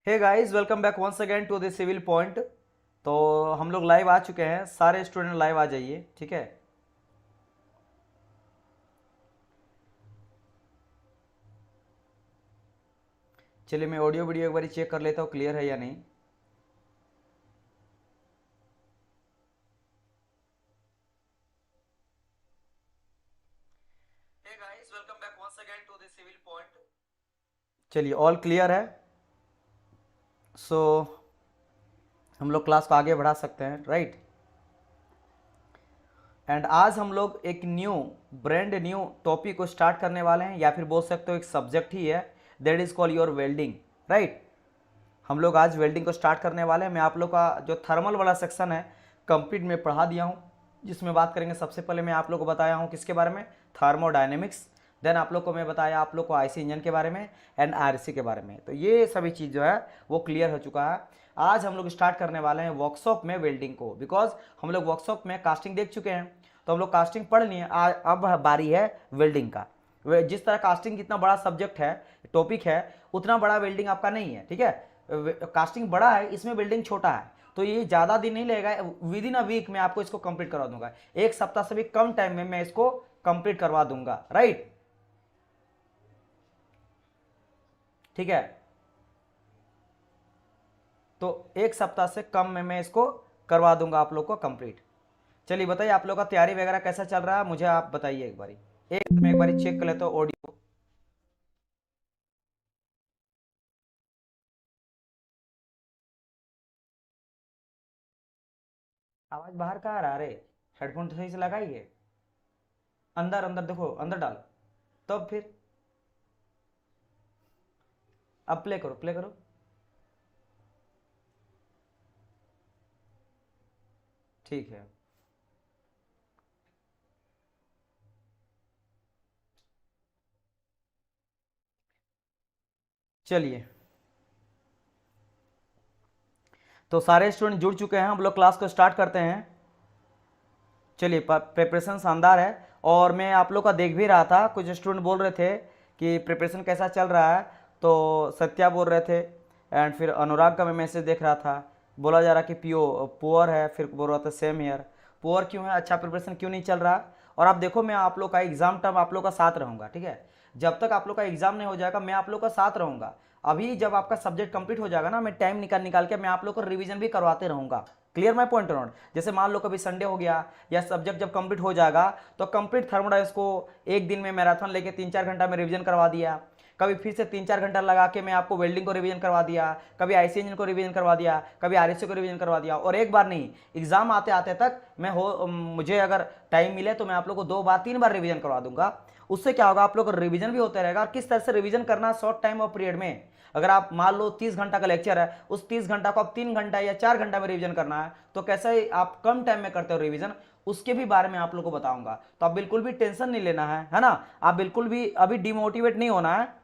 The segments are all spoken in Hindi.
Hey guys, welcome back once again to the civil point. तो हम लोग लाइव आ चुके हैं, सारे स्टूडेंट लाइव आ जाइए, ठीक है। चलिए मैं ऑडियो वीडियो एक बार चेक कर लेता हूँ क्लियर है या नहीं। Hey guys, welcome back once again to the civil point. चलिए ऑल क्लियर है। सो हम लोग क्लास को आगे बढ़ा सकते हैं, राइट। एंड आज हम लोग एक ब्रांड न्यू टॉपिक को स्टार्ट करने वाले हैं, या फिर बोल सकते हो एक सब्जेक्ट ही है, that is call your welding, right. हम लोग आज वेल्डिंग को स्टार्ट करने वाले हैं। मैं आप लोग का जो थर्मल वाला सेक्शन है कंप्लीट में पढ़ा दिया हूँ, जिसमें बात करेंगे। सबसे पहले मैं आप लोग को बताया हूँ किसके बारे में, थर्मोडायनेमिक्स। देन आप लोग को मैं बताया आप लोग को आईसी इंजन के बारे में एंड आरसी के बारे में। तो ये सभी चीज़ जो है वो क्लियर हो चुका है। आज हम लोग स्टार्ट करने वाले हैं वर्कशॉप में वेल्डिंग को, बिकॉज हम लोग वर्कशॉप में कास्टिंग देख चुके हैं, तो हम लोग कास्टिंग पढ़ लिए। अब बारी है वेल्डिंग का। जिस तरह कास्टिंग इतना बड़ा सब्जेक्ट है, टॉपिक है, उतना बड़ा वेल्डिंग आपका नहीं है, ठीक है। कास्टिंग बड़ा है, इसमें वेल्डिंग छोटा है, तो ये ज़्यादा दिन नहीं लगेगा। विद इन अ वीक मैं आपको इसको कंप्लीट करवा दूंगा। एक सप्ताह से भी कम टाइम में मैं इसको कंप्लीट करवा दूंगा, राइट, ठीक है। तो एक सप्ताह से कम में मैं इसको करवा दूंगा आप लोग को कंप्लीट। चलिए बताइए आप लोग का तैयारी वगैरह कैसा चल रहा है, मुझे आप बताइए एक बारी। मैं एक बारी चेक कर लेता हूँ ऑडियो। आवाज बाहर का आ रहा है? अरे हेडफोन तो सही से लगाइए। अंदर अंदर देखो, अंदर डालो, तब फिर अब प्ले करो, प्ले करो। ठीक है, चलिए। तो सारे स्टूडेंट जुड़ चुके हैं, हम लोग क्लास को स्टार्ट करते हैं। चलिए प्रिपरेशन शानदार है, और मैं आप लोग का देख भी रहा था, कुछ स्टूडेंट बोल रहे थे कि प्रिपरेशन कैसा चल रहा है। तो सत्या बोल रहे थे, एंड फिर अनुराग का मैं मैसेज देख रहा था, बोला जा रहा कि पुअर है, फिर बोल रहा था सेम ईयर। पुअर क्यों है, अच्छा प्रिपरेशन क्यों नहीं चल रहा। और आप देखो, मैं आप लोग का एग्जाम टाइम आप लोग का साथ रहूँगा, ठीक है। जब तक आप लोग का एग्जाम नहीं हो जाएगा मैं आप लोग का साथ रहूँगा। अभी जब आपका सब्जेक्ट कंप्लीट हो जाएगा ना, मैं टाइम निकाल निकाल के मैं आप लोग को रिवीजन भी करवाते रहूँगा। Clear my point note. जैसे मान लो कभी संडे हो गया, या सब्जेक्ट जब कंप्लीट हो जाएगा, तो कंप्लीट थर्मोडाइनमिक्स को एक दिन में मैराथन लेके 3-4 घंटा में रिवीजन करवा दिया। कभी फिर से 3-4 घंटा लगा के मैं आपको वेल्डिंग को रिवीजन करवा दिया, कभी आईसी इंजन को रिवीजन करवा दिया, कभी आरएससी को रिवीजन करवा दिया। और एक बार नहीं, एग्जाम आते आते तक मैं मुझे अगर टाइम मिले तो मैं आप लोग को 2 बार 3 बार रिवीजन करवा दूंगा। उससे क्या होगा, आप लोग का रिवीजन भी होता रहेगा। और किस तरह से रिवीजन करना, शॉर्ट टाइम और पीरियड में। अगर आप मान लो 30 घंटा का लेक्चर है, उस 30 घंटा को आप 3 घंटा या 4 घंटा में रिवीजन करना है, तो कैसे आप कम टाइम में करते हो रिवीजन, उसके भी बारे में आप लोग को बताऊंगा। तो आप बिल्कुल भी टेंशन नहीं लेना है ना। आप बिल्कुल भी अभी डिमोटिवेट नहीं होना है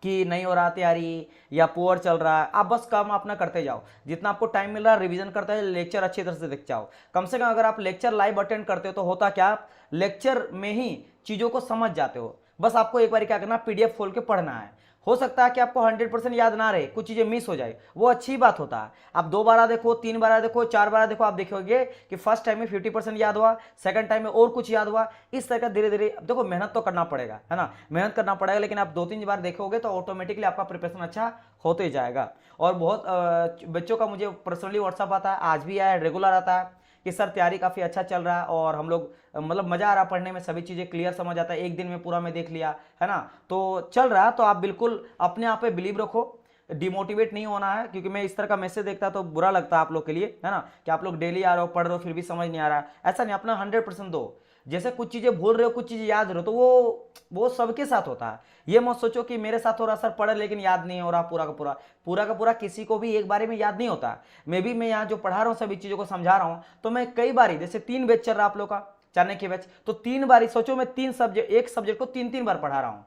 कि नहीं हो रहा तैयारी या पुअर चल रहा है। आप बस काम अपना करते जाओ, जितना आपको टाइम मिल रहा है रिवीजन करते हैं, लेक्चर अच्छी तरह से देख जाओ। कम से कम अगर आप लेक्चर लाइव अटेंड करते हो तो होता क्या, आप लेक्चर में ही चीज़ों को समझ जाते हो। बस आपको एक बार क्या करना, पीडीएफ खोल के पढ़ना है। हो सकता है कि आपको 100% याद ना रहे, कुछ चीज़ें मिस हो जाए, वो अच्छी बात होता है। आप 2 बार देखो, 3 बार देखो, 4 बार देखो, आप देखोगे कि फर्स्ट टाइम में 50% याद हुआ, सेकंड टाइम में और कुछ याद हुआ। इस तरह का धीरे धीरे देखो, मेहनत तो करना पड़ेगा, है ना, मेहनत करना पड़ेगा। लेकिन आप 2-3 बार देखोगे तो ऑटोमेटिकली आपका प्रिपरेशन अच्छा होते जाएगा। और बहुत बच्चों का मुझे पर्सनली व्हाट्सअप आता है, आज भी आया, रेगुलर आता है कि सर तैयारी काफ़ी अच्छा चल रहा है, और हम लोग मतलब मज़ा आ रहा पढ़ने में, सभी चीज़ें क्लियर समझ आता है, एक दिन में पूरा मैं देख लिया, है ना। तो चल रहा है, तो आप बिल्कुल अपने आप पे बिलीव रखो, डिमोटिवेट नहीं होना है। क्योंकि मैं इस तरह का मैसेज देखता तो बुरा लगता है आप लोग के लिए, है ना, कि आप लोग डेली आ रहे हो, पढ़ रहे हो, फिर भी समझ नहीं आ रहा है। ऐसा नहीं, अपना 100% दो। जैसे कुछ चीज़ें भूल रहे हो, कुछ चीज़ें याद रहे हो, तो वो सबके साथ होता है। ये मत सोचो कि मेरे साथ हो रहा, सर पढ़े लेकिन याद नहीं हो रहा, पूरा का पूरा, पूरा का पूरा किसी को भी एक बारे में याद नहीं होता। मैं यहाँ जो पढ़ा रहा हूँ, सभी चीज़ों को समझा रहा हूँ, तो मैं कई बारी, जैसे 3 बैच चल रहा है आप लोग का, चाणक्य बैच, तो 3 बारी सोचो, मैं 3 सब्जेक्ट, एक सब्जेक्ट को 3-3 बार पढ़ा रहा हूँ।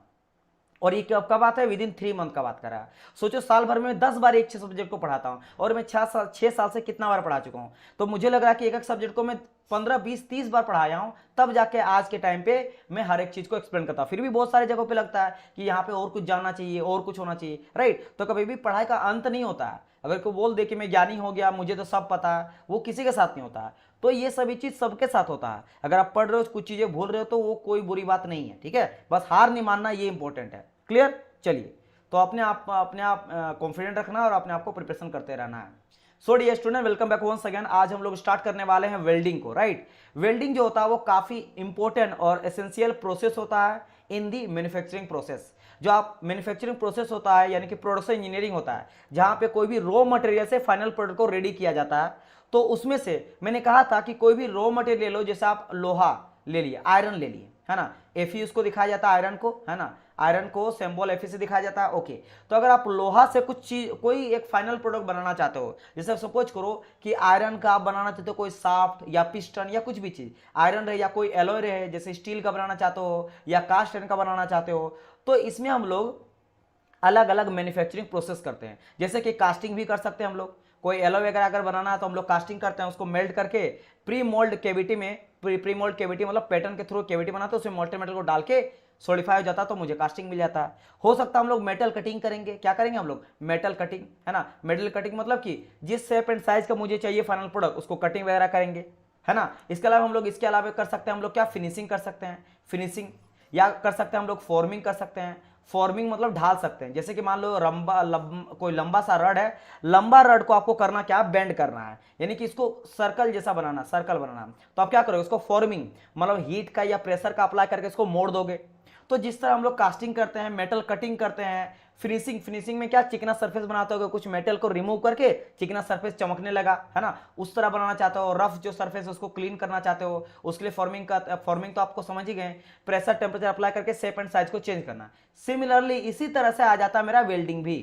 और ये कब आता है, विद इन 3 मंथ का बात कर रहा है। सोचो साल भर में 10 बार एक सब्जेक्ट को पढ़ाता हूँ और मैं 6 साल से कितना बार पढ़ा चुका हूँ। तो मुझे लग रहा है कि एक एक सब्जेक्ट को मैं 15, 20, 30 बार पढ़ाया हूँ, तब जाके आज के टाइम पे मैं हर एक चीज को एक्सप्लेन करता हूँ। फिर भी बहुत सारे जगहों पे लगता है कि यहाँ पे और कुछ जानना चाहिए, और कुछ होना चाहिए, राइट। तो कभी भी पढ़ाई का अंत नहीं होता है। अगर कोई बोल दे कि मैं ज्ञानी हो गया, मुझे तो सब पता है, वो किसी के साथ नहीं होता है। तो ये सभी चीज सबके साथ होता है। अगर आप पढ़ रहे हो, कुछ चीजें भूल रहे हो, तो वो कोई बुरी बात नहीं है, ठीक है। बस हार नहीं मानना, ये इंपॉर्टेंट है। क्लियर। चलिए, तो अपने आप कॉन्फिडेंट रखना और अपने आप को प्रिपरेशन करते रहना है। So dear student, welcome back once again. आज हम लोग स्टार्ट करने वाले हैं वेल्डिंग को, राइट। वेल्डिंग जो होता है वो काफी इंपॉर्टेंट और एसेंशियल प्रोसेस होता है इन दी मैन्युफैक्चरिंग प्रोसेस। जो आप मैन्युफैक्चरिंग प्रोसेस होता है, यानी कि प्रोडक्शन इंजीनियरिंग होता है, जहां पे कोई भी रॉ मटेरियल से फाइनल प्रोडक्ट को रेडी किया जाता है। तो उसमें से मैंने कहा था कि कोई भी रॉ मटेरियल ले लो, जैसे आप लोहा ले लिए, आयरन ले लिए, है ना, एफी उसको दिखाया जाता है आयरन को, है ना, आयरन को सिंबल एफी से दिखाया जाता है, ओके। तो अगर आप लोहा से कुछ चीज, कोई एक फाइनल प्रोडक्ट बनाना चाहते हो, जैसे सपोज करो कि आयरन का आप बनाना चाहते हो कोई शाफ्ट या पिस्टन या कुछ भी चीज, आयरन रहे या कोई एलॉय रहे, जैसे स्टील का बनाना चाहते हो या कास्ट आयरन का बनाना चाहते हो, तो इसमें हम लोग अलग अलग मैन्युफैक्चरिंग प्रोसेस करते हैं। जैसे कि कास्टिंग भी कर सकते हैं हम लोग, कोई एलॉय वगैरह अगर बनाना है तो हम लोग कास्टिंग करते हैं, उसको मेल्ट करके प्री मोल्ड केविटी में, प्री मोल्ड केविटी मतलब पैटर्न के थ्रू केविटी बनाते हैं, उसमें मोल्टेड मेटल को डाल के सॉलिडिफाई हो जाता है, तो मुझे कास्टिंग मिल जाता है। हो सकता है हम लोग मेटल कटिंग करेंगे। क्या करेंगे हम लोग? मेटल कटिंग, है ना। मेटल कटिंग मतलब कि जिस शेप एंड साइज का मुझे चाहिए फाइनल प्रोडक्ट, उसको कटिंग वगैरह करेंगे, है ना। इसके अलावा हम लोग इसके अलावा कर सकते हैं हम लोग क्या, फिनिशिंग कर सकते हैं, फिनिशिंग, या कर सकते हैं हम लोग फॉर्मिंग कर सकते हैं। फॉर्मिंग मतलब ढाल सकते हैं। जैसे कि मान लो कोई लंबा सा रड है, लंबा रड को आपको करना क्या, बेंड करना है, यानी कि इसको सर्कल जैसा बनाना, सर्कल बनाना। तो आप क्या करोगे, उसको फॉर्मिंग मतलब हीट का या प्रेशर का अप्लाई करके इसको मोड़ दोगे। तो जिस तरह हम लोग कास्टिंग करते हैं, मेटल कटिंग करते हैं, फिनिशिंग, फिनिशिंग में क्या, चिकना सरफेस बनाते हो, कुछ मेटल को रिमूव करके चिकना सरफेस चमकने लगा, है ना, उस तरह बनाना चाहते हो। रफ जो सरफेस है उसको क्लीन करना चाहते हो, उसके लिए फॉर्मिंग तो आपको समझ ही गए, प्रेशर टेम्परेचर अप्लाई करके शेप एंड साइज को चेंज करना। सिमिलरली इसी तरह से आ जाता है मेरा वेल्डिंग भी।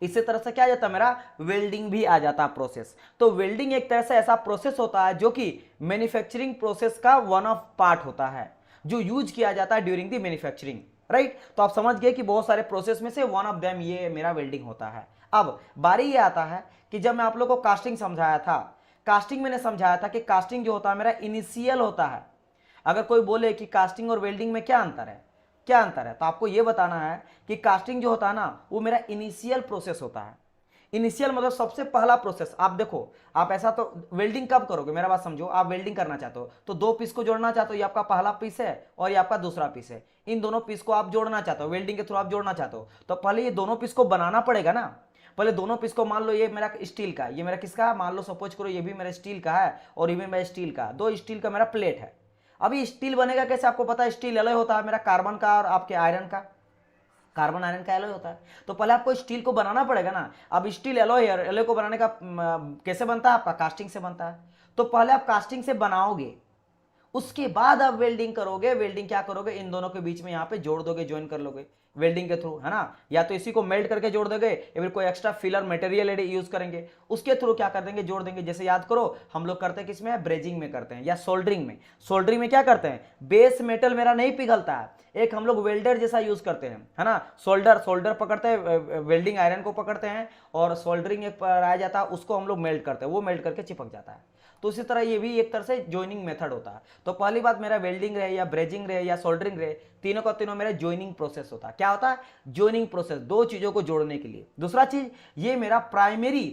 इसी तरह से क्या आ जाता है, मेरा वेल्डिंग भी आ जाता है प्रोसेस। तो वेल्डिंग एक तरह से ऐसा प्रोसेस होता है जो कि मैन्युफैक्चरिंग प्रोसेस का वन ऑफ पार्ट होता है, जो यूज किया जाता है ड्यूरिंग द मैन्युफैक्चरिंग, राइट। तो आप समझ गए कि बहुत सारे प्रोसेस में से वन ऑफ देम ये मेरा वेल्डिंग होता है। अब बारी ये आता है कि जब मैं आप लोगों को कास्टिंग समझाया था, कास्टिंग मैंने समझाया था कि कास्टिंग जो होता है मेरा इनिशियल होता है। अगर कोई बोले कि कास्टिंग और वेल्डिंग में क्या अंतर है, क्या अंतर है, तो आपको यह बताना है कि कास्टिंग जो होता है ना, वो मेरा इनिशियल प्रोसेस होता है। इनिशियल मतलब सबसे पहला प्रोसेस। आप देखो, आप ऐसा तो वेल्डिंग कब करोगे, मेरा बात समझो। आप वेल्डिंग करना चाहते हो तो दो पीस को जोड़ना चाहते हो, ये आपका पहला पीस है और ये आपका दूसरा पीस है। इन दोनों पीस को आप जोड़ना चाहते हो, वेल्डिंग के थ्रू आप जोड़ना चाहते हो, तो पहले ये दोनों पीस को बनाना पड़ेगा ना। पहले दोनों पीस को, मान लो ये मेरा स्टील का, ये मेरा किसका है, मान लो सपोज करो ये भी मेरा स्टील का है और ये भी मेरा स्टील का, दो स्टील का मेरा प्लेट है। अभी स्टील बनेगा कैसे, आपको पता है स्टील एलॉय होता है मेरा कार्बन का और आपके आयरन का, कार्बन आयरन का एलॉय होता है। तो पहले आपको स्टील को बनाना पड़ेगा ना। अब स्टील एलॉय है, एलॉय को बनाने का कैसे बनता है, आपका कास्टिंग से बनता है। तो पहले आप कास्टिंग से बनाओगे, उसके बाद आप वेल्डिंग करोगे। वेल्डिंग क्या करोगे, इन दोनों के बीच में यहाँ पे जोड़ दोगे, ज्वाइन कर लोगे वेल्डिंग के थ्रू, है ना। या तो इसी को मेल्ट करके जोड़ दोगे या फिर कोई एक्स्ट्रा फिलर मटेरियल यूज करेंगे, उसके थ्रू क्या कर देंगे, जोड़ देंगे। जैसे याद करो, हम लोग करते हैं किसमें, ब्रेजिंग में करते हैं या सोल्डरिंग में। सोल्डरिंग में क्या करते हैं, बेस मेटल मेरा नहीं पिघलता है, एक हम लोग वेल्डर जैसा यूज करते हैं, है ना। सोल्डर पकड़ते हैं, वेल्डिंग आयरन को पकड़ते हैं और सोल्डरिंग एक पर आ जाता है, उसको हम लोग मेल्ट करते हैं, वो मेल्ट करके चिपक जाता है। तो उसी तरह ये भी एक तरह से जॉइनिंग मेथड होता है। तो पहली बात, मेरा वेल्डिंग रहे या ब्रेजिंग रहे या सोल्डरिंग रहे, तीनों का तीनों मेरा जॉइनिंग प्रोसेस होता है। क्या होता है, जॉइनिंग प्रोसेस, दो चीजों को जोड़ने के लिए। दूसरा चीज, ये मेरा प्राइमरी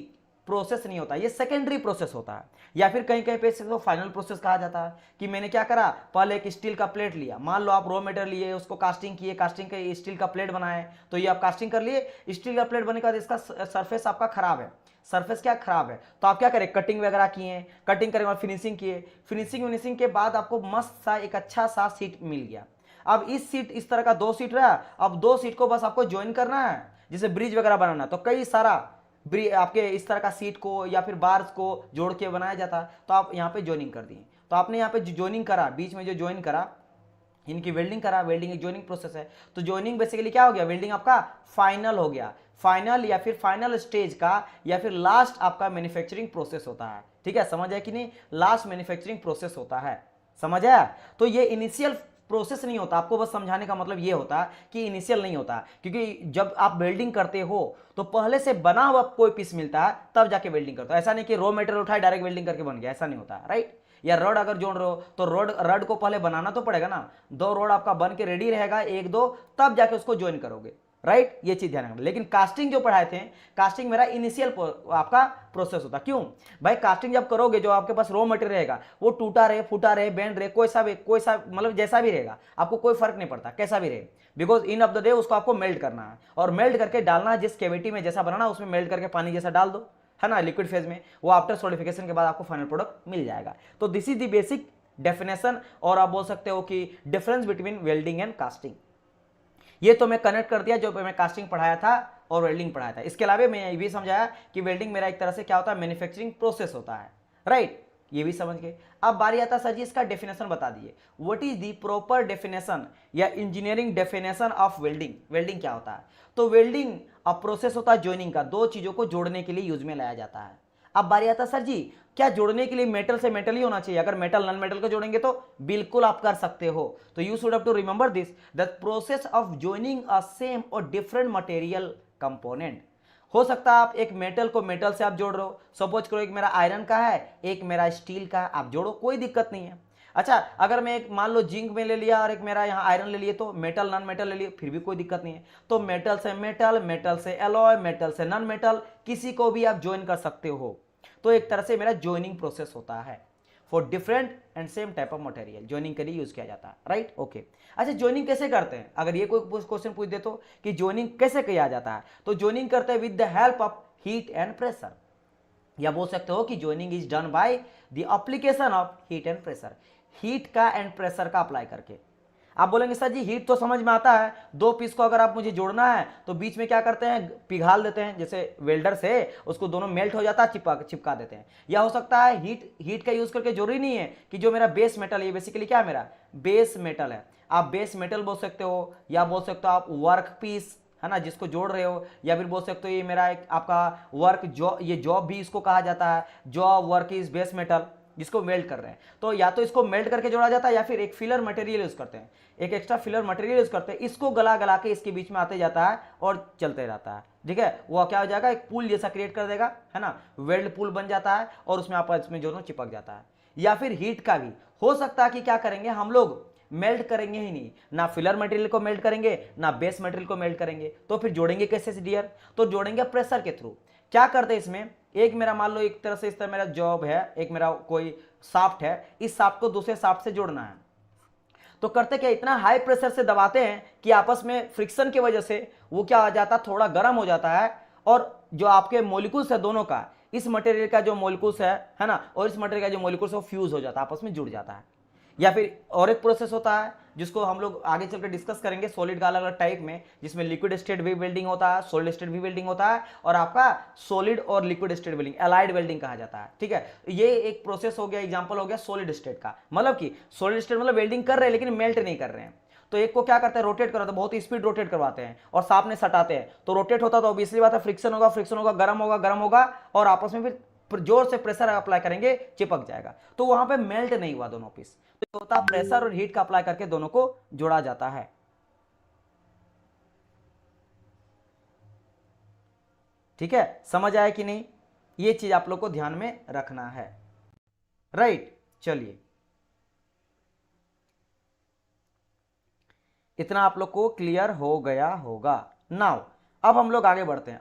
प्रोसेस नहीं होता, ये सेकेंडरी प्रोसेस होता है, या फिर कहीं कहीं पे इसको फाइनल प्रोसेस कहा जाता है। कि मैंने क्या करा, पहले एक स्टील का प्लेट लिया, मान लो आप रॉ मटेरियल लिए, उसको कास्टिंग किए, कास्टिंग के स्टील का प्लेट बनाए, तो ये आप कास्टिंग कर लिए। स्टील का प्लेट बनने के बाद इसका सरफेस आपका खराब है, सरफेस क्या खराब है, तो आप क्या करें, कटिंग वगैरह किए, कटिंग करने के बाद फिनिशिंग किए, फिनिशिंग के बाद आपको मस्त सा एक अच्छा सा सीट मिल गया। अब इस सीट, इस तरह का दो सीट रहा, अब दो सीट को बस आपको ज्वाइन करना है। जैसे ब्रिज वगैरह बनाना, तो कई सारा आपके इस तरह का सीट को या फिर बार्स को जोड़ के बनाया जाता, तो आप यहाँ पे ज्वाइनिंग कर दिए। तो आपने यहाँ पे ज्वाइनिंग करा, बीच में जो ज्वाइन करा, इनकी वेल्डिंग करा, वेल्डिंग एक ज्वाइनिंग प्रोसेस है। तो ज्वाइनिंग बेसिकली क्या हो गया, वेल्डिंग आपका फाइनल हो गया। फाइनल या फिर फाइनल स्टेज का या फिर लास्ट आपका मैन्युफैक्चरिंग प्रोसेस होता है। ठीक है, समझ आया कि नहीं, लास्ट मैन्युफैक्चरिंग प्रोसेस होता है, समझ आया। तो ये इनिशियल प्रोसेस नहीं होता, आपको बस समझाने का मतलब ये होता है कि इनिशियल नहीं होता, क्योंकि जब आप वेल्डिंग करते हो तो पहले से बना हुआ कोई पीस मिलता है तब जाके वेल्डिंग करते हो। ऐसा नहीं कि रॉ मटेरियल उठाए डायरेक्ट वेल्डिंग करके बन गया, ऐसा नहीं होता, राइट। या रॉड अगर जोड़ रहे हो तो रॉड को पहले बनाना तो पड़ेगा ना, 2 रॉड आपका बन के रेडी रहेगा, 1-2, तब जाके उसको ज्वाइन करोगे, राइट। ये चीज ध्यान रखना। लेकिन कास्टिंग जो पढ़ाए थे, कास्टिंग मेरा इनिशियल आपका प्रोसेस होता। क्यों भाई? कास्टिंग जब करोगे, जो आपके पास रॉ मटेरियल रहेगा वो टूटा रहे, फूटा रहे, बेंड रहे, कोई सा मतलब जैसा भी रहेगा, आपको कोई फर्क नहीं पड़ता कैसा भी रहे, because in of the day उसको आपको मेल्ट करना है, और मेल्ट करके डालना है जिस कैविटी में जैसा बनाना उसमें मेल्ट करके पानी जैसा डाल दो, है ना, लिक्विड फेज में। वो आफ्टर सॉलिडिफिकेशन के बाद आपको फाइनल प्रोडक्ट मिल जाएगा। तो this is the basic definition, और आप बोल सकते हो कि difference between welding and casting. ये तो मैं कनेक्ट कर दिया जो मैं कास्टिंग पढ़ाया था और वेल्डिंग पढ़ाया था। इसके अलावा मैं ये भी समझाया कि वेल्डिंग मेरा एक तरह से क्या होता है, मैन्युफैक्चरिंग प्रोसेस होता है, राइट। ये भी समझ गए। अब बारी आता सर जी इसका डेफिनेशन बता दिए, what is the proper definition या engineering definition of welding. Welding क्या होता है? तो वेल्डिंग अब प्रोसेस होता है जॉइनिंग का, 2 चीजों को जोड़ने के लिए यूज में लाया जाता है। अब बारी आता सर जी क्या जोड़ने के लिए मेटल से मेटल ही होना चाहिए? अगर मेटल नॉन मेटल को जोड़ेंगे तो बिल्कुल आप कर सकते हो। तो you should have to remember this, the process of joining a same और डिफरेंट मटेरियल कंपोनेंट। हो सकता है आप एक मेटल को मेटल से आप जोड़ रहे हो, सपोज करो एक मेरा आयरन का है, एक मेरा स्टील का है, आप जोड़ो, कोई दिक्कत नहीं है। अच्छा, अगर मैं एक मान लो जिंक में ले लिया और एक मेरा यहाँ आयरन ले लिए, तो मेटल नॉन मेटल ले लिए, फिर भी कोई दिक्कत नहीं है। तो मेटल से मेटल, मेटल से एलॉय, मेटल से नॉन मेटल, किसी को भी आप ज्वाइन कर सकते हो। तो एक तरह से मेरा ज्वाइनिंग प्रोसेस होता है for different and same type of material, joining के लिए यूज किया जाता है, राइट, ओके। अच्छा, ज्वाइनिंग कैसे करते हैं? अगर ये कोई क्वेश्चन पूछ दे तो कि ज्वाइनिंग कैसे किया जाता है, तो ज्वाइनिंग करते हैं with the help of heat and pressure, या बोल सकते हो कि joining is done by the application of heat and pressure, heat का एंड प्रेशर का अप्लाई करके। आप बोलेंगे सर जी हीट तो समझ में आता है, 2 पीस को अगर आप मुझे जोड़ना है तो बीच में क्या करते हैं, पिघाल देते हैं, जैसे वेल्डर से उसको दोनों मेल्ट हो जाता है, चिपका देते हैं। या हो सकता है हीट का यूज करके, जरूरी नहीं है कि जो मेरा बेस मेटल, ये बेसिकली क्या है, मेरा बेस मेटल है, आप बेस मेटल बोल सकते हो, या बोल सकते हो आप वर्क पीस, है ना, जिसको जोड़ रहे हो, या फिर बोल सकते हो ये मेरा एक आपका वर्क जॉब, ये जॉब भी इसको कहा जाता है, job work is base metal, जिसको मेल्ट कर रहे हैं। तो या तो इसको मेल्ट करके जोड़ा जाता है, या फिर एक फिलर मटेरियल यूज करते हैं, एक एक्स्ट्रा फिलर मटेरियल यूज करते हैं, इसको गला गला के इसके बीच में आते जाता है और चलते रहता है, ठीक है। वो क्या हो जाएगा, एक पुल जैसा क्रिएट कर देगा, है ना, वेल्ड पुल बन जाता है, और उसमें आपस में दोनों चिपक जाता है। या फिर हीट का भी हो सकता है कि क्या करेंगे हम लोग, मेल्ट करेंगे ही नहीं, ना फिलर मटेरियल को मेल्ट करेंगे, ना बेस मटेरियल को मेल्ट करेंगे, तो फिर जोड़ेंगे कैसे डियर? तो जोड़ेंगे प्रेशर के थ्रू। क्या करते हैं इसमें, एक मेरा मान लो एक तरह से इस तरह मेरा जॉब है, एक मेरा कोई शाफ्ट है, इस शाफ्ट को दूसरे शाफ्ट से जोड़ना है, तो करते क्या, इतना हाई प्रेशर से दबाते हैं कि आपस में फ्रिक्शन की वजह से वो क्या हो जाता है, थोड़ा गर्म हो जाता है, और जो आपके मॉलिक्यूल्स है दोनों का, इस मटेरियल का जो मॉलिक्यूल्स है ना, और इस मटेरियल का जो मॉलिक्यूल्स है वो फ्यूज हो जाता है, आपस में जुड़ जाता है। या फिर और एक प्रोसेस होता है जिसको हम लोग आगे चलकर डिस्कस करेंगे, सॉलिड का अलग अलग टाइप में, जिसमें लिक्विड स्टेट भी वेल्डिंग होता है, सॉलिड स्टेट भी वेल्डिंग होता है, और आपका सॉलिड और liquid state welding, allied welding कहा जाता है, ठीक है। ये एक प्रोसेस हो गया, एग्जांपल हो गया सॉलिड स्टेट का, मतलब कि सॉलिड स्टेट मतलब वेल्डिंग कर रहे हैं लेकिन मेल्ट नहीं कर रहे हैं। तो एक को क्या करते हैं, रोटेट करवाते हैं, बहुत स्पीड रोटेट करवाते हैं, और सामने सटाते हैं, तो रोटेट होता तो ऑब्वियसली बात है फ्रिक्शन होगा, गर्म होगा, और आपस में फिर जोर से प्रेशर अप्लाई करेंगे, चिपक जाएगा, तो वहां पे मेल्ट नहीं हुआ दोनों पीस। तो होता है प्रेशर और हीट का अप्लाई करके दोनों को जोड़ा जाता है। ठीक है, समझ आया कि नहीं? ये चीज आप लोग को ध्यान में रखना है, राइट। चलिए, इतना आप लोग को क्लियर हो गया होगा। नाउ अब हम लोग आगे बढ़ते हैं,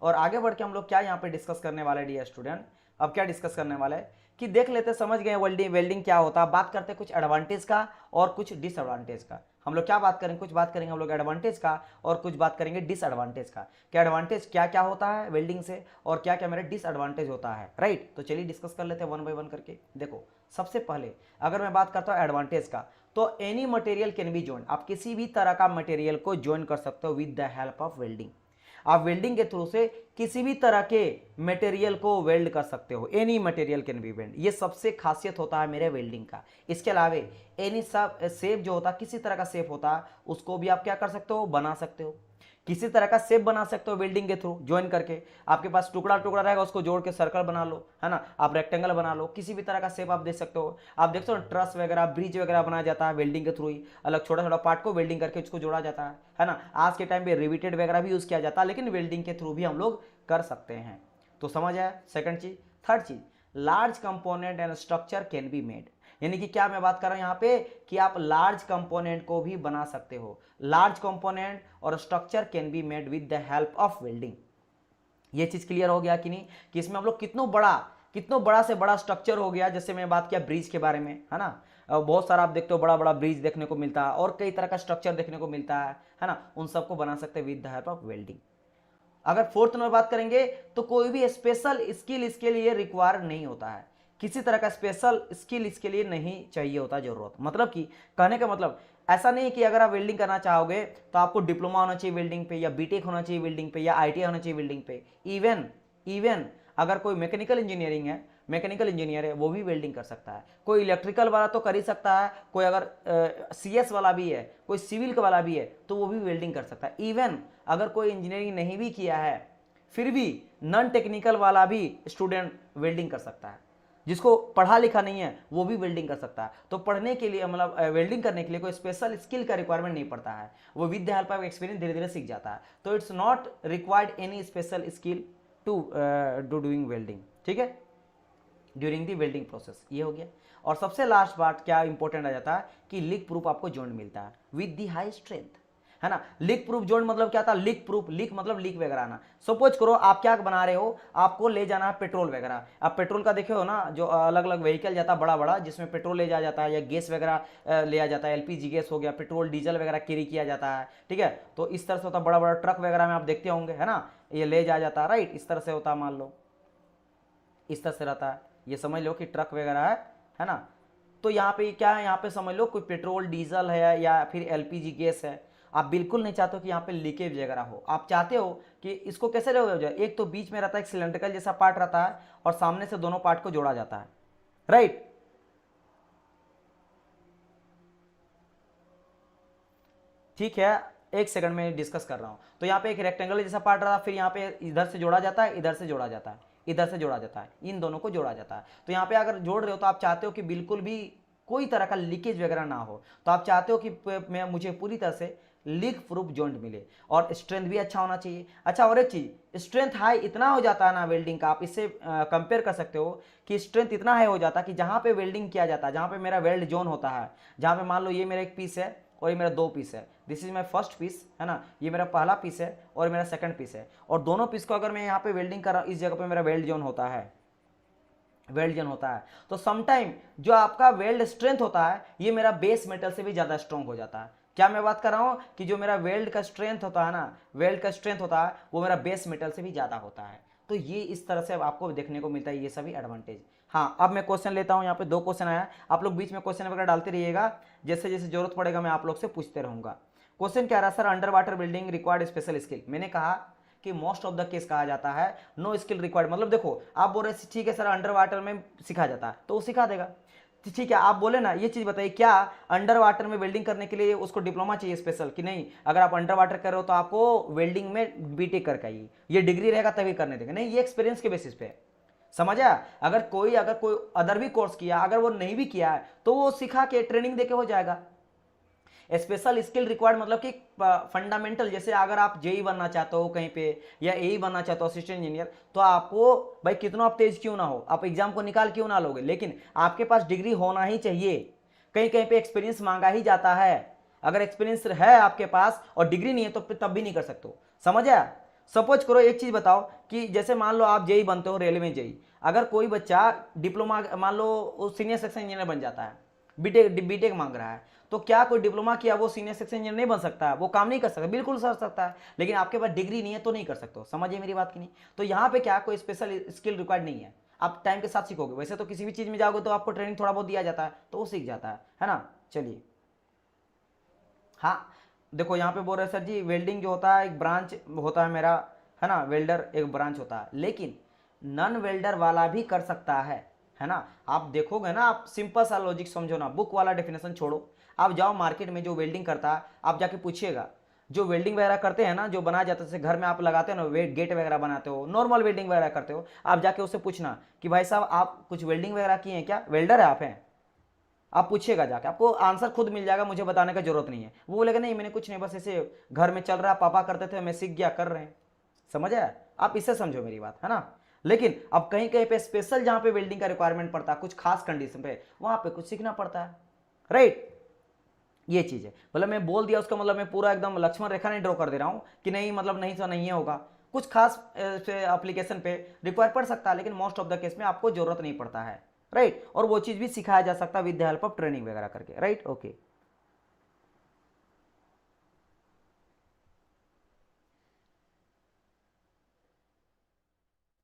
और आगे बढ़ के हम लोग क्या यहाँ पे डिस्कस करने वाले डियर स्टूडेंट, अब क्या डिस्कस करने वाले हैं कि देख लेते, समझ गए वेल्डिंग क्या होता है। बात करते हैं कुछ एडवांटेज का और कुछ डिसएडवांटेज का। हम लोग क्या बात करेंगे, कुछ बात करेंगे हम लोग एडवांटेज का, और कुछ बात करेंगे डिसएडवांटेज का, क्या एडवांटेज क्या क्या होता है वेल्डिंग से, और क्या क्या मेरा डिसएडवांटेज होता है, राइट। तो चलिए डिस्कस कर लेते हैं 1 बाय 1 करके। देखो, सबसे पहले अगर मैं बात करता हूँ एडवांटेज का, तो any material can be join, आप किसी भी तरह का मटेरियल को ज्वाइन कर सकते हो with the help of welding. आप वेल्डिंग के थ्रू से किसी भी तरह के मटेरियल को वेल्ड कर सकते हो, any material can be weld, ये सबसे खासियत होता है मेरे वेल्डिंग का। इसके अलावा एनी सब शेप जो होता है, किसी तरह का शेप होता है, उसको भी आप क्या कर सकते हो, बना सकते हो। किसी तरह का शेप बना सकते हो वेल्डिंग के थ्रू ज्वाइन करके। आपके पास टुकड़ा टुकड़ा रहेगा, उसको जोड़ के सर्कल बना लो, है ना, आप रेक्टेंगल बना लो, किसी भी तरह का शेप आप दे सकते हो। आप देख सकते हो ट्रस वगैरह, ब्रिज वगैरह बनाया जाता है वेल्डिंग के थ्रू ही, अलग छोटा छोटा पार्ट को वेल्डिंग करके उसको जोड़ा जाता है ना। आज के टाइम पे रिविटेड वगैरह भी यूज किया जाता है, लेकिन वेल्डिंग के थ्रू भी हम लोग कर सकते हैं। तो समझ आया सेकंड चीज। थर्ड चीज, large component and structure can be made, यानी कि क्या मैं बात कर रहा हूं यहां पे कि आप लार्ज कंपोनेंट को भी बना सकते हो। लार्ज कंपोनेंट और structure can be made with the help of welding. ये चीज क्लियर हो गया कि नहीं, कि इसमें हम लोग कितना बड़ा से बड़ा स्ट्रक्चर हो गया। जैसे मैं बात किया ब्रिज के बारे में, है ना, बहुत सारा आप देखते हो बड़ा बड़ा ब्रिज देखने को मिलता है और कई तरह का स्ट्रक्चर देखने को मिलता है ना, उन सबको बना सकते हैं with the help of welding. अगर फोर्थ नंबर बात करेंगे तो कोई भी स्पेशल स्किल इसके लिए रिक्वायर नहीं होता है, किसी तरह का स्पेशल स्किल इसके लिए नहीं चाहिए होता जरूरत। मतलब कि कहने का मतलब ऐसा नहीं कि अगर आप वेल्डिंग करना चाहोगे तो आपको डिप्लोमा होना चाहिए वेल्डिंग पे, या बीटेक होना चाहिए वेल्डिंग पे, या आईटीआई होना चाहिए वेल्डिंग पे। इवन अगर कोई मैकेनिकल इंजीनियरिंग है, मैकेनिकल इंजीनियर है, वो भी वेल्डिंग कर सकता है। कोई इलेक्ट्रिकल वाला तो कर ही सकता है, कोई अगर सीएस वाला भी है, कोई सिविल वाला भी है, तो वो भी वेल्डिंग कर सकता है। इवन अगर कोई इंजीनियरिंग नहीं भी किया है, फिर भी नॉन टेक्निकल वाला भी स्टूडेंट वेल्डिंग कर सकता है। जिसको पढ़ा लिखा नहीं है वो भी वेल्डिंग कर सकता है। तो पढ़ने के लिए, मतलब वेल्डिंग करने के लिए कोई स्पेशल स्किल का रिक्वायरमेंट नहीं पड़ता है, वो with the help of experience धीरे धीरे सीख जाता है। तो it's not required any special skill to do doing welding, ठीक है, ड्यूरिंग दी वेल्डिंग प्रोसेस। ये हो गया। और सबसे लास्ट बात क्या इंपॉर्टेंट आ जाता है कि लीक प्रूफ आपको जॉइंट मिलता है विद दी हाई स्ट्रेंथ, है ना। लीक प्रूफ जॉइंट मतलब क्या था, लीक प्रूफ, लीक मतलब लीक वगैरह आना। सपोज करो आप क्या बना रहे हो, आपको ले जाना है पेट्रोल वगैरह। आप पेट्रोल का देखे हो ना, जो अलग अलग व्हीकल जाता है बड़ा बड़ा, जिसमें पेट्रोल ले जाया जाता है या गैस वगैरह ले जाता है, एलपीजी गैस हो गया, पेट्रोल डीजल वगैरह कैरी किया जाता है, ठीक है। तो इस तरह से होता है, बड़ा बड़ा ट्रक वगैरह में आप देखते होंगे, है ना, ये ले जाया जाता है, राइट, इस तरह से होता है। मान लो इस तरह से रहता है, ये समझ लो कि ट्रक वगैरह है ना। तो यहाँ पे क्या है, यहाँ पे समझ लो कोई पेट्रोल डीजल है या फिर एलपीजी गैस है। आप बिल्कुल नहीं चाहते हो कि यहाँ पे लीकेज वगैरह हो, आप चाहते हो कि इसको कैसे हो जाए, एक तो बीच में रहता है एक सिलेंड्रिकल जैसा पार्ट रहता है और सामने से दोनों पार्ट को जोड़ा जाता है, राइट। ठीक है, एक सेकंड में डिस्कस कर रहा हूं। तो यहाँ पे एक रेक्टेंगल जैसा पार्ट रहा, फिर यहाँ पे इधर से जोड़ा जाता है, इधर से जोड़ा जाता है, इधर से जोड़ा जाता है, इन दोनों को जोड़ा जाता है। तो यहाँ पे अगर जोड़ रहे हो तो आप चाहते हो कि बिल्कुल भी कोई तरह का लीकेज वगैरह ना हो। तो आप चाहते हो कि मुझे पूरी तरह से लीक प्रूफ जॉइंट मिले और स्ट्रेंथ भी अच्छा होना चाहिए। अच्छा, और एक चीज, स्ट्रेंथ हाई इतना हो जाता है ना वेल्डिंग का, आप इससे कंपेयर कर सकते हो कि स्ट्रेंथ इतना हाई हो जाता है कि जहां पे वेल्डिंग किया जाता है, जहां पे मेरा वेल्ड जोन होता है, जहां पे मान लो ये मेरा एक पीस है और ये मेरा दो पीस है, this is my first piece, है ना, ये मेरा पहला पीस है और मेरा सेकंड पीस है, और दोनों पीस को अगर मैं यहाँ पे वेल्डिंग कर रहा हूँ, इस जगह पे मेरा वेल्ड जोन होता है, वेल्ड जोन होता है। तो समटाइम जो आपका वेल्ड स्ट्रेंथ होता है, ये मेरा बेस मेटल से भी ज्यादा स्ट्रॉन्ग हो जाता है। क्या मैं बात कर रहा हूं कि जो मेरा वेल्ड का स्ट्रेंथ होता है ना, वेल्ड का स्ट्रेंथ होता है, वो मेरा बेस मेटल से भी ज्यादा होता है। तो ये इस तरह से आपको देखने को मिलता है, ये सभी एडवांटेज। हाँ, अब मैं क्वेश्चन लेता हूं, यहाँ पे दो क्वेश्चन आया, आप लोग बीच में क्वेश्चन वगैरह डालते रहिएगा, जैसे जैसे जरूरत पड़ेगा मैं आप लोग से पूछते रहूंगा। क्वेश्चन क्या रहा sir, under water building required special skill. मैंने कहा कि मोस्ट ऑफ द केस कहा जाता है नो स्किल रिक्वायर्ड। मतलब देखो, आप बोल रहे ठीक है सर अंडर वाटर में सिखा जाता है, तो वो सिखा देगा, ठीक है। आप बोले ना, ये चीज बताइए, क्या अंडर वाटर में वेल्डिंग करने के लिए उसको डिप्लोमा चाहिए स्पेशल, कि नहीं अगर आप अंडर वाटर कर रहे हो तो आपको वेल्डिंग में बीटेक करके आइए, ये डिग्री रहेगा तभी करने देंगे, नहीं, ये एक्सपीरियंस के बेसिस पे। समझा। अगर कोई अदर भी कोर्स किया, अगर वो नहीं भी किया है तो वो सिखा के ट्रेनिंग देके हो जाएगा। स्पेशल स्किल रिक्वायर्ड मतलब कि फंडामेंटल, जैसे अगर आप जेई बनना चाहते हो कहीं पे या एई बनना चाहते हो असिस्टेंट इंजीनियर, तो आपको भाई कितना आप तेज क्यों ना हो, आप एग्जाम को निकाल क्यों ना लोगे, लेकिन आपके पास डिग्री होना ही चाहिए। कहीं कहीं पे एक्सपीरियंस मांगा ही जाता है, अगर एक्सपीरियंस है आपके पास और डिग्री नहीं है तो तब भी नहीं कर सकते हो। समझ आया। सपोज करो एक चीज बताओ कि जैसे मान लो आप जेई बनते हो, रेलवे में जेई, अगर कोई बच्चा डिप्लोमा मान लो सीनियर सेक्शन इंजीनियर बन जाता है, बीटेक मांग रहा है, तो क्या कोई डिप्लोमा किया वो सीनियर सेक्शन इंजीनियर नहीं बन सकता है, वो काम नहीं कर सकता, बिल्कुल कर सकता है, लेकिन आपके पास डिग्री नहीं है तो नहीं कर सकते हो। समझिए मेरी बात की नहीं। तो यहाँ पे क्या कोई स्पेशल स्किल रिक्वायर्ड नहीं है, आप टाइम के साथ सीखोगे। वैसे तो किसी भी चीज में जाओगे तो आपको ट्रेनिंग थोड़ा बहुत दिया जाता है, तो वो सीख जाता है ना। चलिए, हाँ देखो यहाँ पे बोल रहे सर जी वेल्डिंग जो होता है एक ब्रांच होता है मेरा, है ना, वेल्डर एक ब्रांच होता है, लेकिन नॉन वेल्डर वाला भी कर सकता है ना। आप देखोगे ना, आप सिंपल सा लॉजिक समझो ना, बुक वाला डेफिनेशन छोड़ो, आप जाओ मार्केट में जो वेल्डिंग करता है आप जाके पूछिएगा, जो वेल्डिंग वगैरह करते हैं ना, जो बनाया जाता है, जैसे घर में आप लगाते हो ना, गेट वगैरह बनाते हो, नॉर्मल वेल्डिंग वगैरह करते हो, आप जाके उससे पूछना कि भाई साहब आप कुछ वेल्डिंग वगैरह किए हैं क्या, वेल्डर है आप हैं, आप पूछिएगा जाके, आपको आंसर खुद मिल जाएगा, मुझे बताने का जरूरत नहीं है। वो बोलेगा नहीं मैंने कुछ नहीं, बस ऐसे घर में चल रहा है, पापा करते थे मैं सीख गया, कर रहे हैं। समझ आया? आप इससे समझो मेरी बात, है ना। लेकिन अब कहीं कहीं पे स्पेशल जहां पे वेल्डिंग का रिक्वायरमेंट पड़ता है, कुछ खास कंडीशन पे, वहां पे कुछ सीखना पड़ता है, राइट। ये चीज है, मतलब मैं बोल दिया उसका मतलब मैं पूरा एकदम लक्ष्मण रेखा नहीं ड्रॉ कर दे रहा हूं कि नहीं, मतलब नहीं तो नहीं होगा, कुछ खास एप्लीकेशन पे रिक्वायर पड़ सकता है, लेकिन मोस्ट ऑफ द केस में आपको जरूरत नहीं पड़ता है, राइट। और वो चीज भी सिखाया जा सकता है with the help of training वगैरह करके, right. Okay,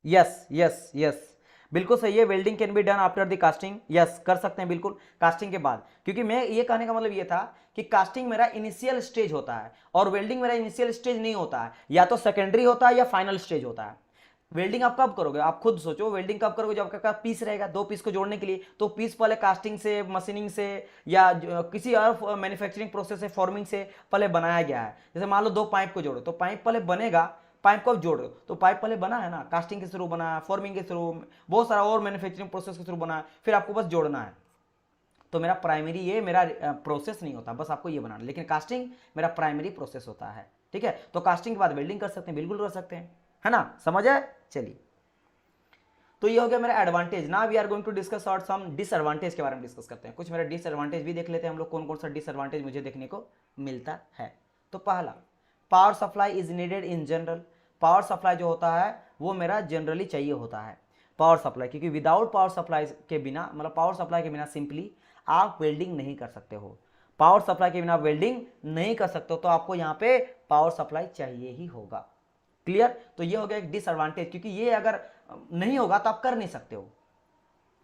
yes yes yes, बिल्कुल सही है। Welding can be done after the casting, yes कर सकते हैं बिल्कुल, कास्टिंग के बाद। क्योंकि मैं ये कहने का मतलब ये था कि कास्टिंग मेरा इनिशियल स्टेज होता है और वेल्डिंग मेरा इनिशियल स्टेज नहीं होता है, या तो सेकेंडरी होता है या फाइनल स्टेज होता है। वेल्डिंग आप कब करोगे, आप खुद सोचो, वेल्डिंग कब करोगे, जब आपका पास पीस रहेगा, दो पीस को जोड़ने के लिए, तो पीस पहले कास्टिंग से, मशीनिंग से, या किसी और मैन्युफैक्चरिंग प्रोसेस से, फॉर्मिंग से पहले बनाया गया है। जैसे मान लो दो पाइप को जोड़ो, तो पाइप पहले बनेगा, पाइप को जोड़ दो तो पाइप पहले बना है ना, कास्टिंग के थ्रू बना है, फॉर्मिंग के थ्रू, बहुत सारा और मैन्युफैक्चरिंग प्रोसेस के थ्रू बना है, फिर आपको बस जोड़ना है। तो मेरा प्राइमरी ये मेरा प्रोसेस नहीं होता, बस आपको ये बनाना, लेकिन कास्टिंग मेरा प्राइमरी प्रोसेस होता है, ठीक है। तो कास्टिंग के बाद वेल्डिंग कर सकते हैं, बिल्कुल कर सकते हैं, है ना, समझ आए। चलिए, तो ये हो गया मेरा एडवांटेज। ना we are going to discuss और सम डिसएडवांटेज के बारे में डिस्कस करते हैं, कुछ मेरा डिसएडवांटेज भी देख लेते हैं हम लोग, कौन कौन सा डिसएडवांटेज मुझे देखने को मिलता है। तो पहला, power supply is needed in general. Power supply जो होता है वो मेरा जनरली चाहिए होता है, पावर सप्लाई, क्योंकि विदाउट पावर सप्लाई के बिना, मतलब पावर सप्लाई के बिना सिंपली आप वेल्डिंग नहीं कर सकते हो। पावर सप्लाई के बिना वेल्डिंग नहीं कर सकते हो, तो आपको यहाँ पे पावर सप्लाई चाहिए ही होगा। क्लियर? तो ये हो गया एक डिसएडवांटेज, क्योंकि ये अगर नहीं होगा तो आप कर नहीं सकते हो।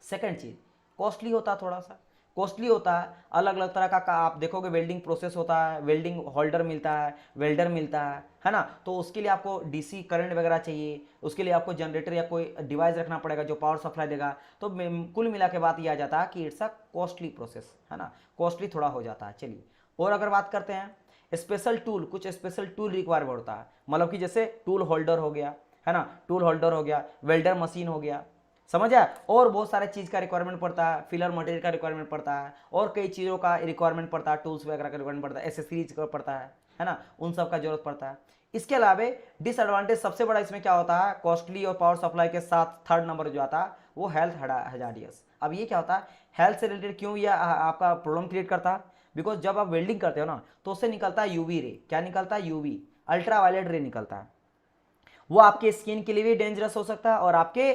सेकंड चीज, कॉस्टली होता है, थोड़ा सा कॉस्टली होता है। अलग अलग तरह का आप देखोगे वेल्डिंग प्रोसेस होता है, वेल्डिंग होल्डर मिलता है, वेल्डर मिलता है ना। तो उसके लिए आपको डीसी करंट वगैरह चाहिए, उसके लिए आपको जनरेटर या कोई डिवाइस रखना पड़ेगा जो पावर सप्लाई देगा। तो कुल मिला के बात यह आ जाता है कि इट्स अ कॉस्टली प्रोसेस, है ना, कॉस्टली थोड़ा हो जाता है। चलिए, और अगर बात करते हैं स्पेशल टूल, कुछ स्पेशल टूल रिक्वायर होता है, मतलब कि जैसे टूल होल्डर हो गया, है ना, टूल होल्डर हो गया, वेल्डर मशीन हो गया, समझ आया। और बहुत सारे चीज़ का रिक्वायरमेंट पड़ता है, फिलर मटेरियल का रिक्वायरमेंट पड़ता है, और कई चीज़ों का रिक्वायरमेंट पड़ता है, टूल्स वगैरह का रिक्वायरमेंट पड़ता है, एसेसरीज का पड़ता है ना, उन सब का जरूरत पड़ता है। इसके अलावा डिसएडवांटेज सबसे बड़ा इसमें क्या होता है, कॉस्टली और पावर सप्लाई के साथ थर्ड नंबर जो आता है वो हेल्थ हजार्डियस। अब ये क्या होता है, हेल्थ से रिलेटेड क्यों यह आपका प्रॉब्लम क्रिएट करता है, बिकॉज जब आप वेल्डिंग करते हो ना तो उससे निकलता है यूवी रे, क्या निकलता है, यूवी, अल्ट्रा वायलेट रे निकलता है। वो आपके स्किन के लिए भी डेंजरस हो सकता है और आपके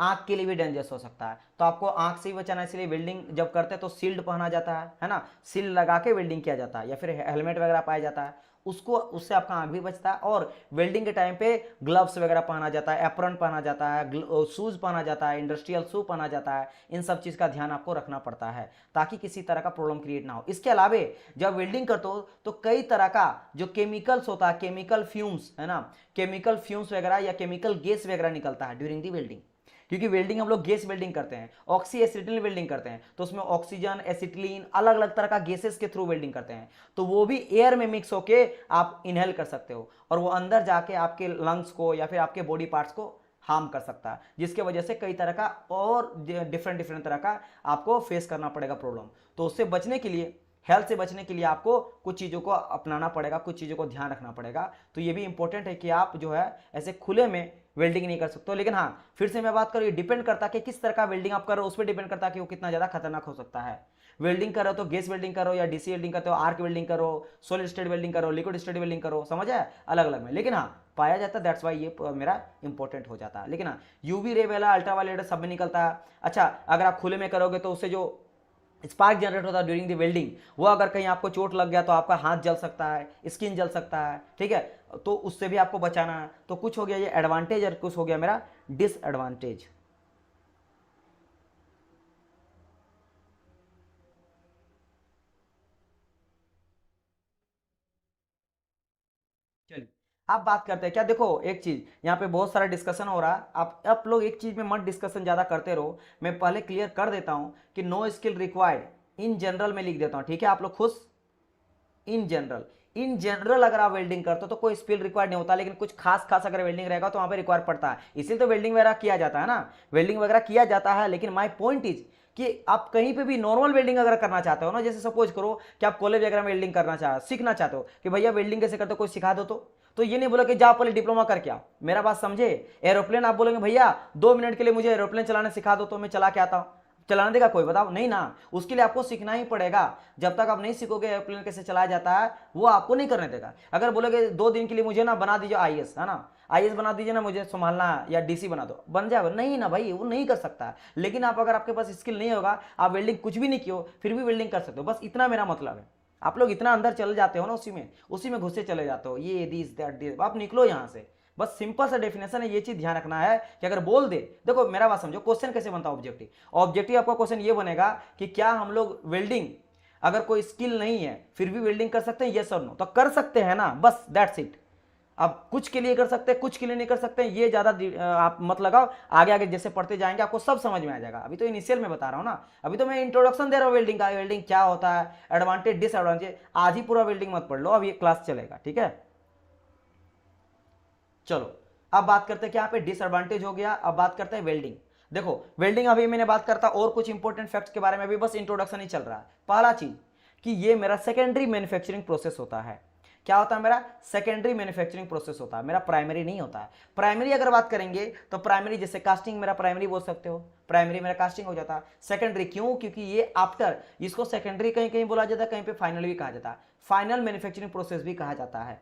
आंख के लिए भी डेंजरस हो सकता है। तो आपको आंख से ही बचाना, इसलिए वेल्डिंग जब करते हैं तो शील्ड पहना जाता है ना, शील्ड लगा के वेल्डिंग किया जाता है, या फिर हेलमेट वगैरह पाया जाता है, उसको, उससे आपका आंख भी बचता है। और वेल्डिंग के टाइम पे ग्लव्स वगैरह पहना जाता है, एप्रन पहना जाता है, शूज पहना जाता है, इंडस्ट्रियल शू पहना जाता है। इन सब चीज़ का ध्यान आपको रखना पड़ता है ताकि किसी तरह का प्रॉब्लम क्रिएट ना हो। इसके अलावा जब वेल्डिंग करते हो तो कई तरह का जो केमिकल्स होता है, केमिकल फ्यूम्स, है ना, केमिकल फ्यूम्स वगैरह या केमिकल गैस वगैरह निकलता है ड्यूरिंग दी वेल्डिंग। क्योंकि वेल्डिंग हम लोग गैस वेल्डिंग करते हैं, ऑक्सी एसिटिलीन वेल्डिंग करते हैं, तो उसमें ऑक्सीजन, एसिटिलीन, अलग अलग तरह का गैसेस के थ्रू वेल्डिंग करते हैं। तो वो भी एयर में मिक्स होके आप इनहेल कर सकते हो और वो अंदर जाके आपके लंग्स को या फिर आपके बॉडी पार्ट्स को हार्म कर सकता है, जिसके वजह से कई तरह का और डिफरेंट डिफरेंट तरह का आपको फेस करना पड़ेगा प्रॉब्लम। तो उससे बचने के लिए, हेल्थ से बचने के लिए आपको कुछ चीज़ों को अपनाना पड़ेगा, कुछ चीज़ों को ध्यान रखना पड़ेगा। तो ये भी इंपॉर्टेंट है कि आप जो है ऐसे खुले में वेल्डिंग नहीं कर सकते हो। लेकिन हाँ, फिर से मैं बात करूँ, ये डिपेंड करता है कि किस तरह का वेल्डिंग आप कर रहे हो, उस पर डिपेंड करता है कि वो कितना ज़्यादा खतरनाक हो सकता है। वेल्डिंग कर रहे हो तो गैस वेल्डिंग करो या डीसी वेल्डिंग करते हो, आर्क वेल्डिंग करो, सॉलिड स्टेट वेल्डिंग करो, लिक्विड स्टेट वेल्डिंग करो, समझ आया, अलग अलग में। लेकिन हाँ, पाया जाता है, दैट्स वाई ये मेरा इंपॉर्टेंट हो जाता है। लेकिन हाँ, यूवी रे वाला, अल्ट्रा वायलेट सब में निकलता है। अच्छा, अगर आप खुले में करोगे तो उससे जो स्पार्क जनरेट होता है ड्यूरिंग द वेल्डिंग, वो अगर कहीं आपको चोट लग गया तो आपका हाथ जल सकता है, स्किन जल सकता है, ठीक है, तो उससे भी आपको बचाना है। तो कुछ हो गया ये एडवांटेज और कुछ हो गया मेरा डिसएडवांटेज। चलिए, आप बात करते हैं क्या, देखो एक चीज यहाँ पे बहुत सारा डिस्कशन हो रहा है, आप लोग एक चीज में मत डिस्कशन ज्यादा करते रहो। मैं पहले क्लियर कर देता हूं कि no skill required in general में लिख देता हूं, ठीक है, आप लोग खुश, इन जनरल, इन जनरल अगर आप वेल्डिंग करते हो तो कोई स्किल रिक्वायर्ड नहीं होता, लेकिन कुछ खास खास अगर वेल्डिंग रहेगा तो वहां पे रिक्वायर पड़ता है, इसीलिए तो वेल्डिंग वगैरह किया जाता है ना, वेल्डिंग वगैरह किया जाता है। लेकिन माय पॉइंट इज कि आप कहीं पे भी नॉर्मल वेल्डिंग अगर करना चाहते हो ना, जैसे सपोज करो कि आप कॉलेज वगैरह में वेल्डिंग करना सीखना चाहते हो कि भैया वेल्डिंग कैसे करते हो, कोई सिखा दो, तो ये नहीं बोला कि जाओ पहले डिप्लोमा करके आओ, मेरा बात समझे। एरोप्लेन आप बोलोगे भैया 2 मिनट के लिए मुझे एरोप्लेन चलाना सिखा दो तो मैं चला के आता हूं, चलाने देगा कोई, बताओ, नहीं ना, उसके लिए आपको सीखना ही पड़ेगा। जब तक आप नहीं सीखोगे एयरप्लेन कैसे चलाया जाता है वो आपको नहीं करने देगा। अगर बोलोगे 2 दिन के लिए मुझे ना बना दीजिए आईएएस, है ना, आईएएस बना दीजिए ना, मुझे संभालना है, या डीसी बना दो, बन जाएगा, नहीं ना भाई, वो नहीं कर सकता है। लेकिन आप अगर आपके पास स्किल नहीं होगा, आप वेल्डिंग कुछ भी नहीं किए फिर भी वेल्डिंग कर सकते हो, बस इतना मेरा मतलब है। आप लोग इतना अंदर चले जाते हो ना, उसी में घुसे चले जाते हो, ये दिस दैट, आप निकलो यहाँ से। बस सिंपल सा डेफिनेशन है, ये चीज ध्यान रखना है कि अगर बोल दे, देखो मेरा बात समझो, क्वेश्चन कैसे बनता है ऑब्जेक्टिव। ऑब्जेक्टिव आपका क्वेश्चन ये बनेगा कि क्या हम लोग वेल्डिंग, अगर कोई स्किल नहीं है फिर भी वेल्डिंग कर सकते हैं, यस और नो, तो कर सकते हैं ना, बस दैट्स इट। अब कुछ के लिए कर सकते हैं, कुछ के लिए नहीं कर सकते हैं, ये ज्यादा आप मत लगाओ, आगे आगे जैसे पढ़ते जाएंगे आपको सब समझ में आ जाएगा। अभी तो इनिशियल में बता रहा हूं ना, अभी तो मैं इंट्रोडक्शन दे रहा हूं वेल्डिंग का, वेल्डिंग क्या होता है, एडवांटेज डिसएडवांटेज, आज ही पूरा वेल्डिंग मत पढ़ लो, अब ये क्लास चलेगा, ठीक है। चलो अब बात करते हैं कि यहाँ पे डिसएडवांटेज हो गया, अब बात करते हैं वेल्डिंग। देखो वेल्डिंग अभी मैंने बात करता और कुछ इंपॉर्टेंट फैक्ट्स के बारे में, अभी बस इंट्रोडक्शन ही चल रहा है। पहला चीज कि ये मेरा सेकेंडरी मैन्युफैक्चरिंग प्रोसेस होता है। क्या होता है मेरा सेकेंडरी मैन्युफैक्चरिंग प्रोसेस होता है, मेरा प्राइमरी नहीं होता है। प्राइमरी अगर बात करेंगे तो प्राइमरी जैसे कास्टिंग मेरा प्राइमरी बोल सकते हो, प्राइमरी मेरा कास्टिंग हो जाता है। सेकेंडरी क्यों, क्योंकि ये आफ्टर, इसको सेकेंडरी कहीं कहीं बोला जाता है, कहीं पे फाइनल भी कहा जाता है, फाइनल मैन्युफैक्चरिंग प्रोसेस भी कहा जाता है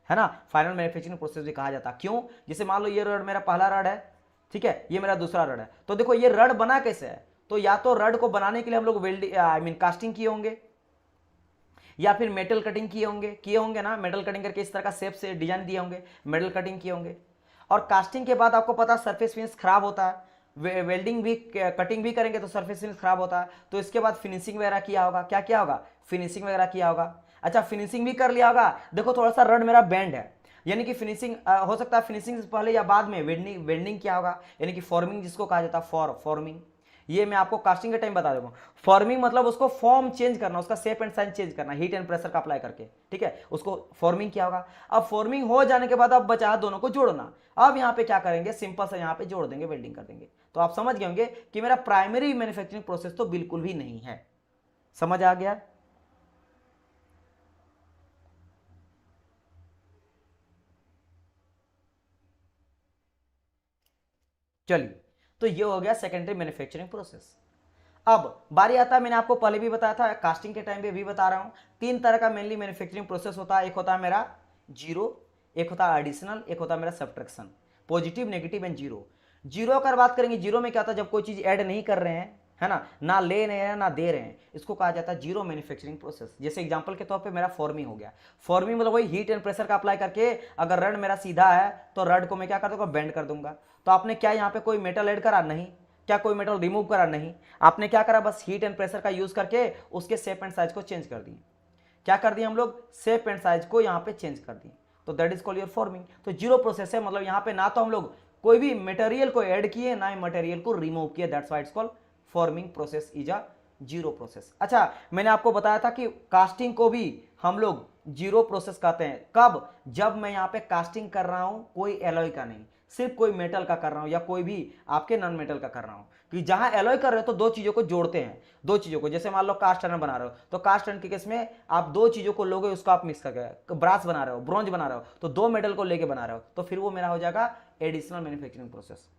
ना, फाइनल मैन्युफैक्चरिंग प्रोसेस भी कहा जाता है। क्यों, जैसे मान लो ये रड मेरा पहला रड है, ठीक है, ये मेरा दूसरा रड है, तो देखो ये रड बना कैसे है, तो या तो रड को बनाने के लिए हम लोग वेल्डिंग आई मीन कास्टिंग किए होंगे, या फिर मेटल कटिंग किए होंगे ना, मेटल कटिंग करके इस तरह का शेप से डिजाइन दिए होंगे, मेटल कटिंग किए होंगे। और कास्टिंग के बाद आपको पता सरफेस फिनिश खराब होता है, वेल्डिंग भी कटिंग भी करेंगे तो सरफेस फिनिश खराब होता है, तो इसके बाद फिनिशिंग वगैरह किया होगा, क्या किया होगा, फिनिशिंग वगैरह किया होगा। अच्छा फिनिशिंग भी कर लिया होगा, देखो थोड़ा सा रड मेरा बैंड है, यानी कि फिनिशिंग हो सकता है फिनिशिंग से पहले या बाद में वेल्डिंग किया होगा, यानी कि फॉर्मिंग जिसको कहा जाता है, फॉर्मिंग, ये मैं आपको कास्टिंग के टाइम बता दूंगा। फॉर्मिंग मतलब उसको फॉर्म चेंज करना, उसका शेप एंड साइज चेंज करना, हीट एंड प्रेशर का अप्लाई करके, ठीक है, उसको फॉर्मिंग किया होगा। अब फॉर्मिंग हो जाने के बाद अब बचा दोनों को जोड़ना, अब यहाँ पे क्या करेंगे, सिंपल सा यहाँ पे जोड़ देंगे, वेल्डिंग कर देंगे। तो आप समझ गए होंगे कि मेरा प्राइमरी मैन्युफैक्चरिंग प्रोसेस तो बिल्कुल भी नहीं है। समझ आ गया। चलिए, तो ये हो गया सेकेंडरी मैन्युफैक्चरिंग प्रोसेस। अब बारी आता है, मैंने आपको पहले भी बताया था, कास्टिंग के टाइम पे भी बता रहा हूं, 3 तरह का मेनली मैन्युफैक्चरिंग प्रोसेस होता है। एक होता है मेरा जीरो, एक होता है एडिशनल, एक होता है मेरा subtraction, positive negative and zero. Zero अगर बात करेंगे, जीरो में क्या होता है, जब कोई चीज ऐड नहीं कर रहे हैं, है ना ले रहे हैं ना दे रहे हैं, इसको कहा जाता है जीरो मैन्युफैक्चरिंग प्रोसेस। जैसे एग्जांपल के तौर पे मेरा फॉर्मिंग हो गया, फॉर्मिंग मतलब वही हीट एंड प्रेशर का अप्लाई करके, अगर रड मेरा सीधा है तो रड को मैं क्या कर दूंगा, बेंड कर दूंगा। तो आपने क्या यहाँ पे कोई मेटल ऐड करा, नहीं, क्या कोई मेटल रिमूव करा, नहीं, आपने क्या करा, बस हीट एंड प्रेशर का यूज करके उसके शेप एंड साइज को चेंज कर दिए। क्या कर दिए हम लोग, शेप एंड साइज को यहाँ पे चेंज कर दिए, तो that is called your forming. तो जीरो प्रोसेस है, मतलब यहाँ पे ना तो हम लोग कोई भी मटेरियल को ऐड किए, ना ही मटेरियल को रिमूव किए, that's why it's called forming process is a zero process. अच्छा मैंने आपको बताया था कि कास्टिंग को भी हम लोग जीरो प्रोसेस कहते हैं, कब, जब मैं यहाँ पे कास्टिंग कर रहा हूं कोई एलॉय का नहीं, सिर्फ कोई मेटल का कर रहा हूं या कोई भी आपके नॉन मेटल का कर रहा हूं। कि जहां एलॉय कर रहे हो तो दो चीजों को जोड़ते हैं, दो चीजों को, जैसे मान लो कास्ट आयरन बना रहे हो तो कास्ट आयरन के केस में आप दो चीजों को लोगे, उसको आप मिक्स करके ब्रास बना रहे हो, ब्रॉन्ज बना रहे हो, तो दो मेटल को लेके बना रहे हो, तो फिर वो मेरा हो जाएगा एडिशनल मैन्युफैक्चरिंग प्रोसेस।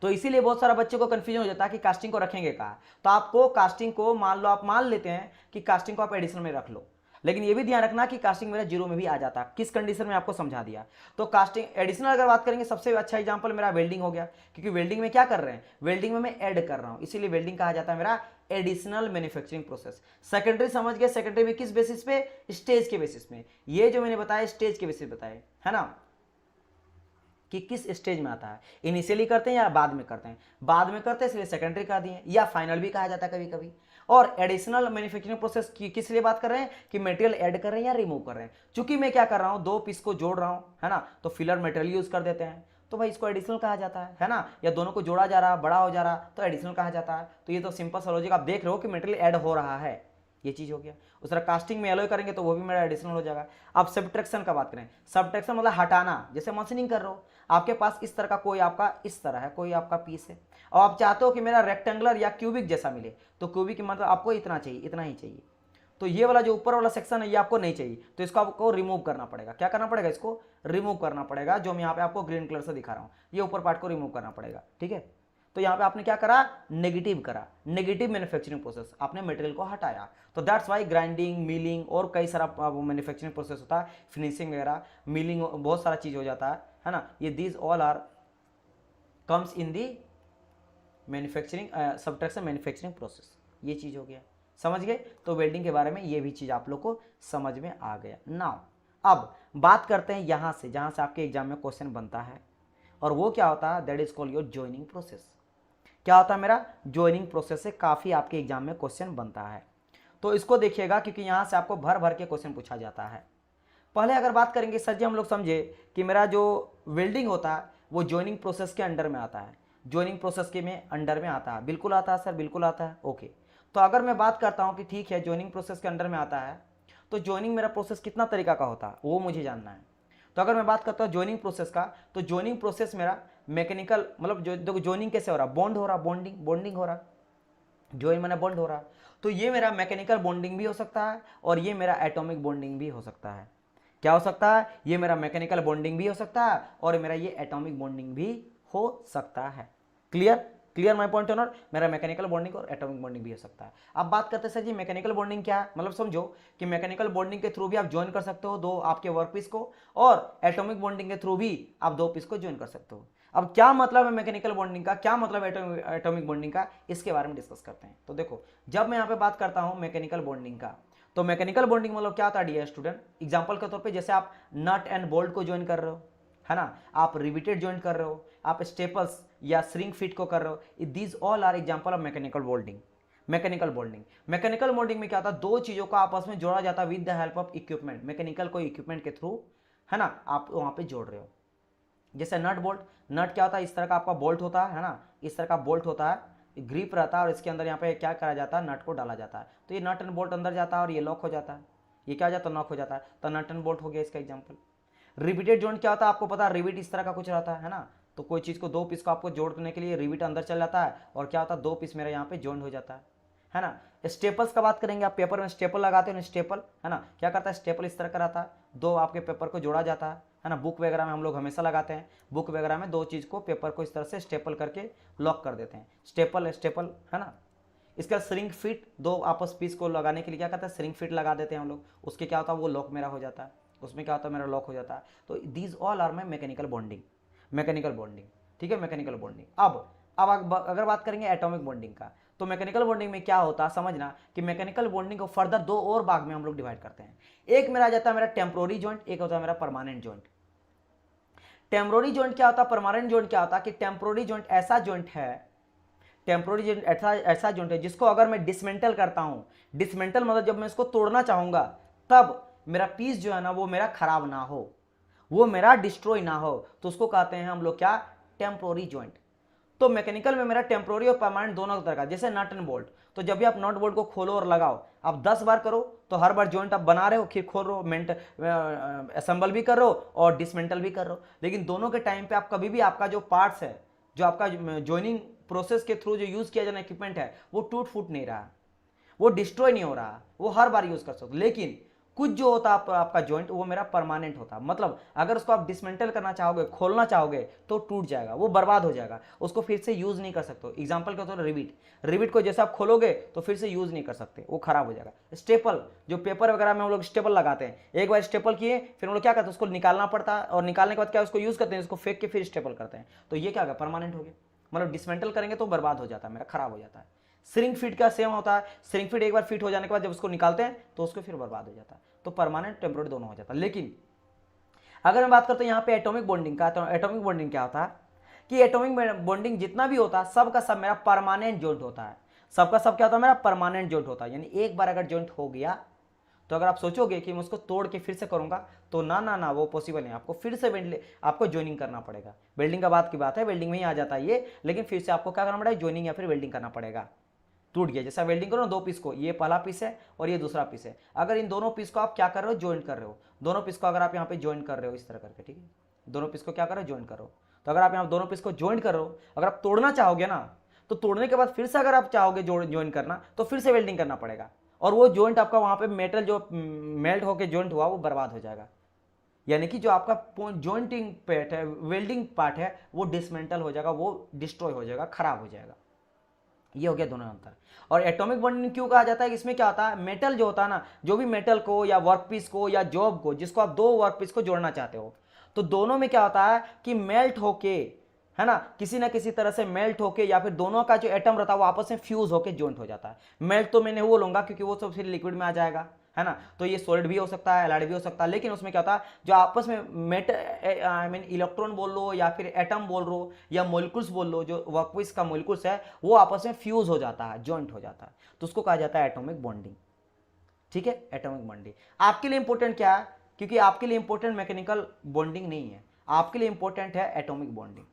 तो इसीलिए बहुत सारा बच्चे को कंफ्यूजन हो जाता है कि कास्टिंग को रखेंगे कहाँ। तो आपको कास्टिंग को मान लो, आप मान लेते हैं कि कास्टिंग को आप एडिशनल में रख लो, लेकिन ये भी ध्यान रखना कि कास्टिंग मेरा जीरो में भी आ जाता है। किस कंडीशन में आपको समझा दिया। तो कास्टिंग एडिशनल अगर बात करेंगे, सबसे अच्छा एग्जांपल मेरा वेल्डिंग हो गया, क्योंकि वेल्डिंग में क्या कर रहे हैं, वेल्डिंग में मैं ऐड कर रहा हूं, इसीलिए वेल्डिंग कहा जाता है मेरा एडिशनल मैन्युफैक्चरिंग प्रोसेस। सेकेंडरी समझ गए, सेकेंडरी में किस बेसिस पे, स्टेज के बेसिस में। ये जो मैंने बताया स्टेज के बेसिस बताया है ना, कि किस स्टेज में आता है, इनिशियली करते हैं या बाद में करते हैं, बाद में करते हैं इसलिए सेकेंडरी कहा दिए, या फाइनल भी कहा जाता है कभी कभी। और एडिशनल मैन्युफैक्चरिंग प्रोसेस की किस लिए बात कर रहे हैं, कि मटेरियल ऐड कर रहे हैं या रिमूव कर रहे हैं। चूंकि मैं क्या कर रहा हूं, दो पीस को जोड़ रहा हूं, है ना, तो फिलर मटेरियल यूज कर देते हैं, तो भाई इसको एडिशनल कहा जाता है ना, या दोनों को जोड़ा जा रहा, बड़ा हो जा रहा, तो एडिशनल कहा जाता है। तो ये तो सिंपल सा लॉजिक, आप देख रहे हो कि मटेरियल ऐड हो रहा है, ये चीज़ हो गया। उस तरह कास्टिंग में एलोय करेंगे तो वो भी मेरा एडिशनल हो जाएगा। अब सब्ट्रैक्शन का बात करें, सब्ट्रैक्शन मतलब हटाना, जैसे मशीनिंग कर रहे हो, आपके पास इस तरह का कोई आपका इस तरह है कोई आपका पीस है और आप चाहते हो कि मेरा रेक्टेंगुलर या क्यूबिक जैसा मिले, तो क्यूबिक मतलब आपको इतना चाहिए, इतना ही चाहिए, तो ये वाला जो ऊपर वाला सेक्शन है ये आपको नहीं चाहिए, तो इसको आपको रिमूव करना पड़ेगा। क्या करना पड़ेगा? इसको रिमूव करना पड़ेगा, जो मैं यहाँ पे आपको ग्रीन कलर से दिखा रहा हूँ, ये ऊपर पार्ट को रिमूव करना पड़ेगा। ठीक है, तो यहाँ पे आपने क्या करा? नेगेटिव करा, नेगेटिव मैन्युफैक्चरिंग प्रोसेस, आपने मटेरियल को हटाया। तो दैट्स वाई ग्राइंडिंग, मिलिंग और कई सारा मैन्युफैक्चरिंग प्रोसेस होता है, फिनिशिंग वगैरह, मिलिंग, बहुत सारा चीज हो जाता है ना। ये these all are comes in the manufacturing subtraction manufacturing process. ये चीज हो गया, समझ गए? तो वेल्डिंग के बारे में ये भी चीज आप लोग को समझ में आ गया। नाउ अब बात करते हैं यहां से, जहां से आपके एग्जाम में क्वेश्चन बनता है, और वो क्या होता है? That is called your joining process. क्या होता है मेरा? जॉइनिंग प्रोसेस से काफी आपके एग्जाम में क्वेश्चन बनता है, तो इसको देखिएगा क्योंकि यहां से आपको भर भर के क्वेश्चन पूछा जाता है। पहले अगर बात करेंगे सर जी, हम लोग समझे कि मेरा जो वेल्डिंग होता है वो जॉइनिंग प्रोसेस के अंडर में आता है, जॉइनिंग प्रोसेस के में अंडर में आता है। बिल्कुल आता है सर, बिल्कुल आता है। ओके, तो अगर मैं बात करता हूं कि ठीक है जॉइनिंग प्रोसेस के अंडर में आता है, तो जॉइनिंग मेरा प्रोसेस कितना तरीका का होता है वो मुझे जानना है। तो अगर मैं बात करता हूँ जॉइनिंग प्रोसेस का, तो जॉइनिंग प्रोसेस मेरा मैकेनिकल, मतलब जो देखो जॉइनिंग कैसे हो रहा, बॉन्ड हो रहा, बॉन्डिंग, बॉन्डिंग हो रहा, जॉइन मैंने बॉन्ड हो रहा, तो ये मेरा मैकेनिकल बॉन्डिंग भी हो सकता है और ये मेरा एटॉमिक बॉन्डिंग भी हो सकता है। क्या हो सकता है? ये मेरा मैकेनिकल बॉन्डिंग भी हो सकता है और मेरा ये एटॉमिक बॉन्डिंग भी हो सकता है। Clear? Clear my point honour? मेरा मैकेनिकल बॉन्डिंग और एटॉमिक बॉन्डिंग भी हो सकता है। अब बात करते हैं सर जी मैकेनिकल बॉन्डिंग क्या है, मतलब समझो कि मैकेनिकल बॉन्डिंग के थ्रू भी आप ज्वाइन कर सकते हो दो आपके वर्क पीस को, और एटॉमिक बॉन्डिंग के थ्रू भी आप दो पीस को ज्वाइन कर सकते हो। अब क्या मतलब है मैकेनिकल बॉन्डिंग का, क्या मतलब है एटॉमिक बॉन्डिंग का, इसके बारे में डिस्कस करते हैं। तो देखो, जब मैं यहाँ पे बात करता हूँ मैकेनिकल बॉन्डिंग का, तो मैकेनिकल बॉन्डिंग मतलब क्या था डियर स्टूडेंट? एग्जांपल के तौर पे जैसे आप नट एंड बोल्ट को ज्वाइन कर रहे हो, है ना, आप रिविटेड ज्वाइन कर रहे हो, आप स्टेपल्स या श्रिंक फिट को कर रहे हो, these all are example of mechanical bonding. Mechanical bonding, mechanical bonding में क्या था? दो चीजों को आपस में जोड़ा जाता है with the help of equipment, mechanical कोई इक्विपमेंट के थ्रू, है ना, आप वहां पे जोड़ रहे हो। जैसे नट बोल्ट, नट क्या होता है? इस तरह का आपका बोल्ट होता है ना, इस तरह का बोल्ट होता है, ग्रिप रहता है और इसके अंदर यहाँ पे क्या करा जाता है? नट को डाला जाता है, तो ये नट एंड बोल्ट अंदर जाता है और ये लॉक हो जाता है। ये क्या हो जाता है? लॉक हो जाता है, तो नट एंड बोल्ट हो गया इसका एग्जाम्पल। रिविटेड जॉइंट क्या होता है? आपको पता है, रिविट इस तरह का कुछ रहता है ना, तो कोई चीज को दो पीस को आपको जोड़ने के लिए रिविट अंदर चल जाता है और क्या होता है? दो पीस मेरा यहाँ पे जॉइंट हो जाता है ना। स्टेपल्स का बात करेंगे, आप पेपर में स्टेपल लगाते हो, स्टेपल, है ना, क्या करता है? स्टेपल इस तरह का रहता है, दो आपके पेपर को जोड़ा जाता है ना। बुक वगैरह में हम लोग हमेशा लगाते हैं, बुक वगैरह में दो चीज को, पेपर को इस तरह से स्टेपल करके लॉक कर देते हैं, स्टेपल स्टेपल, है ना। इसका श्रिंक फिट, दो आपस पीस को लगाने के लिए क्या करता है? श्रिंक फिट लगा देते हैं हम लोग, उसके क्या होता है? वो लॉक मेरा हो जाता है, उसमें क्या होता है? मेरा लॉक हो जाता है। तो these all are my mechanical bonding, mechanical bonding, ठीक है, मैकेनिकल बॉन्डिंग। अब अगर बात करेंगे एटॉमिक बॉन्डिंग का, तो मैकेनिकल बॉन्डिंग में क्या होता है समझना कि मैकेनिकल बॉन्डिंग को फर्दर दो और भाग में हम लोग डिवाइड करते हैं। एक मेरा आ जाता है मेरा टेम्पोररी जॉइंट, एक होता है मेरा परमानेंट जॉइंट। टेम्पोररी जॉइंट क्या होता है? परमानेंट जॉइंट क्या होता है कि टेम्पोररी जॉइंट ऐसा जॉइंट है, टेम्पोररी जॉइंट ऐसा जॉइंट है जिसको अगर मैं डिसमेंटल करता हूं, डिसमेंटल मतलब जब मैं इसको तोड़ना चाहूंगा तब मेरा पीस जो है ना वो मेरा खराब ना हो, वो मेरा डिस्ट्रॉय ना हो, तो उसको कहते हैं हम लोग क्या? Temporary joint. तो मैकेनिकल में मेरा टेम्पोररी और परमानेंट दोनों तरह का, जैसे नट एंड बोल्ट, तो जब भी आप नट बोल्ट को खोलो और लगाओ, आप 10 बार करो तो हर बार जॉइंट आप बना रहे हो, फिर खोल रहे हो, असेंबल भी कर रहे हो और डिसमेंटल भी कर रहे हो, लेकिन दोनों के टाइम पे आप कभी भी आपका जो पार्ट्स है, जो आपका जॉइनिंग प्रोसेस के थ्रू जो यूज किया जाना इक्विपमेंट है, वो टूट फूट नहीं रहा, वो डिस्ट्रॉय नहीं हो रहा, वो हर बार यूज कर सकते हो। लेकिन कुछ जो होता है आपका जॉइंट वो मेरा परमानेंट होता है, मतलब अगर उसको आप डिसमेंटल करना चाहोगे, खोलना चाहोगे तो टूट जाएगा, वो बर्बाद हो जाएगा, उसको फिर से यूज नहीं कर सकते हो। एग्जांपल क्या होता है? रिविट, रिविट को जैसे आप खोलोगे तो फिर से यूज नहीं कर सकते, वो खराब हो जाएगा। स्टेपल, जो पेपर वगैरह में हम लोग स्टेपल लगाते हैं, एक बार स्टेपल किए फिर हम लोग क्या करते हैं? उसको निकालना पड़ता है और निकालने के बाद क्या उसको यूज करते हैं? उसको फेंक के फिर स्टेपल करते हैं, तो ये क्या होगा? परमानेंट हो गया, मतलब डिसमेंटल करेंगे तो बर्बाद हो जाता है मेरा, खराब हो जाता है। श्रिंक फिट का सेम होता है, श्रिंक फिट एक बार फिट हो जाने के बाद जब उसको निकालते हैं तो उसको फिर बर्बाद हो जाता है, तो परमानेंट टेम्पोररी दोनों हो जाता है। लेकिन अगर मैं बात करता हूं यहाँ पे एटॉमिक बॉन्डिंग का, तो एटॉमिक बॉन्डिंग क्या होता है कि एटॉमिक बॉन्डिंग जितना भी होता है सब का सब मेरा परमानेंट जॉइंट होता है, सबका सब क्या होता है? मेरा परमानेंट जॉइंट होता है, यानी एक बार अगर जॉइंट हो गया तो अगर आप सोचोगे कि मैं उसको तोड़ के फिर से करूंगा तो ना ना ना, वो पॉसिबल नहीं, आपको फिर से आपको ज्वाइनिंग करना पड़ेगा। वेल्डिंग का बात की बात है, वेल्डिंग में ही आ जाता है ये, लेकिन फिर से आपको क्या करना पड़ेगा? ज्वाइनिंग या फिर वेल्डिंग करना पड़ेगा। टूट गया। जैसा वेल्डिंग करो ना, दो पीस को, ये पहला पीस है और ये दूसरा पीस है, अगर इन दोनों पीस को आप क्या कर रहे हो, ज्वाइन कर रहे हो, दोनों पीस को अगर आप यहाँ पे ज्वाइन कर रहे हो इस तरह करके, ठीक है, दोनों पीस को क्या कर रहे हो, ज्वाइन करो। तो अगर आप यहाँ दोनों पीस को ज्वाइन कर रहे हो, अगर आप तोड़ना चाहोगे ना, तो तोड़ने के बाद फिर से अगर आप चाहोगे ज्वाइन करना, तो फिर से वेल्डिंग करना पड़ेगा, और वो ज्वाइंट आपका वहां पे मेटल जो मेल्ट होकर ज्वाइंट हुआ वो बर्बाद हो जाएगा। यानी कि जो आपका ज्वाइंटिंग पार्ट है, वेल्डिंग पार्ट है, वो डिसमेंटल हो जाएगा, वो डिस्ट्रॉय हो जाएगा, खराब हो जाएगा। ये हो गया दोनों अंतर। और एटॉमिक बॉन्डिंग क्यों कहा जाता है, इसमें क्या होता है, मेटल जो होता है ना, जो भी मेटल को या वर्कपीस को या जॉब को, जिसको आप दो वर्कपीस को जोड़ना चाहते हो, तो दोनों में क्या होता है कि मेल्ट होके, है ना, किसी ना किसी तरह से मेल्ट होके, या फिर दोनों का जो एटम रहता है वो आपस में फ्यूज होके जॉइंट हो जाता है। मेल्ट तो मैंने वो लूंगा क्योंकि वो सब फिर लिक्विड में आ जाएगा, है ना, तो ये सॉलिड भी हो सकता है, एलाइड भी हो सकता है, लेकिन उसमें क्या होता है, जो आपस में आई मीन इलेक्ट्रॉन बोल लो या फिर एटम बोल लो या मोलिकुल्स बोल लो, जो वर्कपीस का मोलिकुल्स है वो आपस में फ्यूज हो जाता है, जॉइंट हो जाता है, तो उसको कहा जाता है एटॉमिक बॉन्डिंग। ठीक है, एटॉमिक बॉन्डिंग आपके लिए इंपॉर्टेंट क्या है, क्योंकि आपके लिए इंपॉर्टेंट मैकेनिकल बॉन्डिंग नहीं है, आपके लिए इंपॉर्टेंट है एटॉमिक बॉन्डिंग।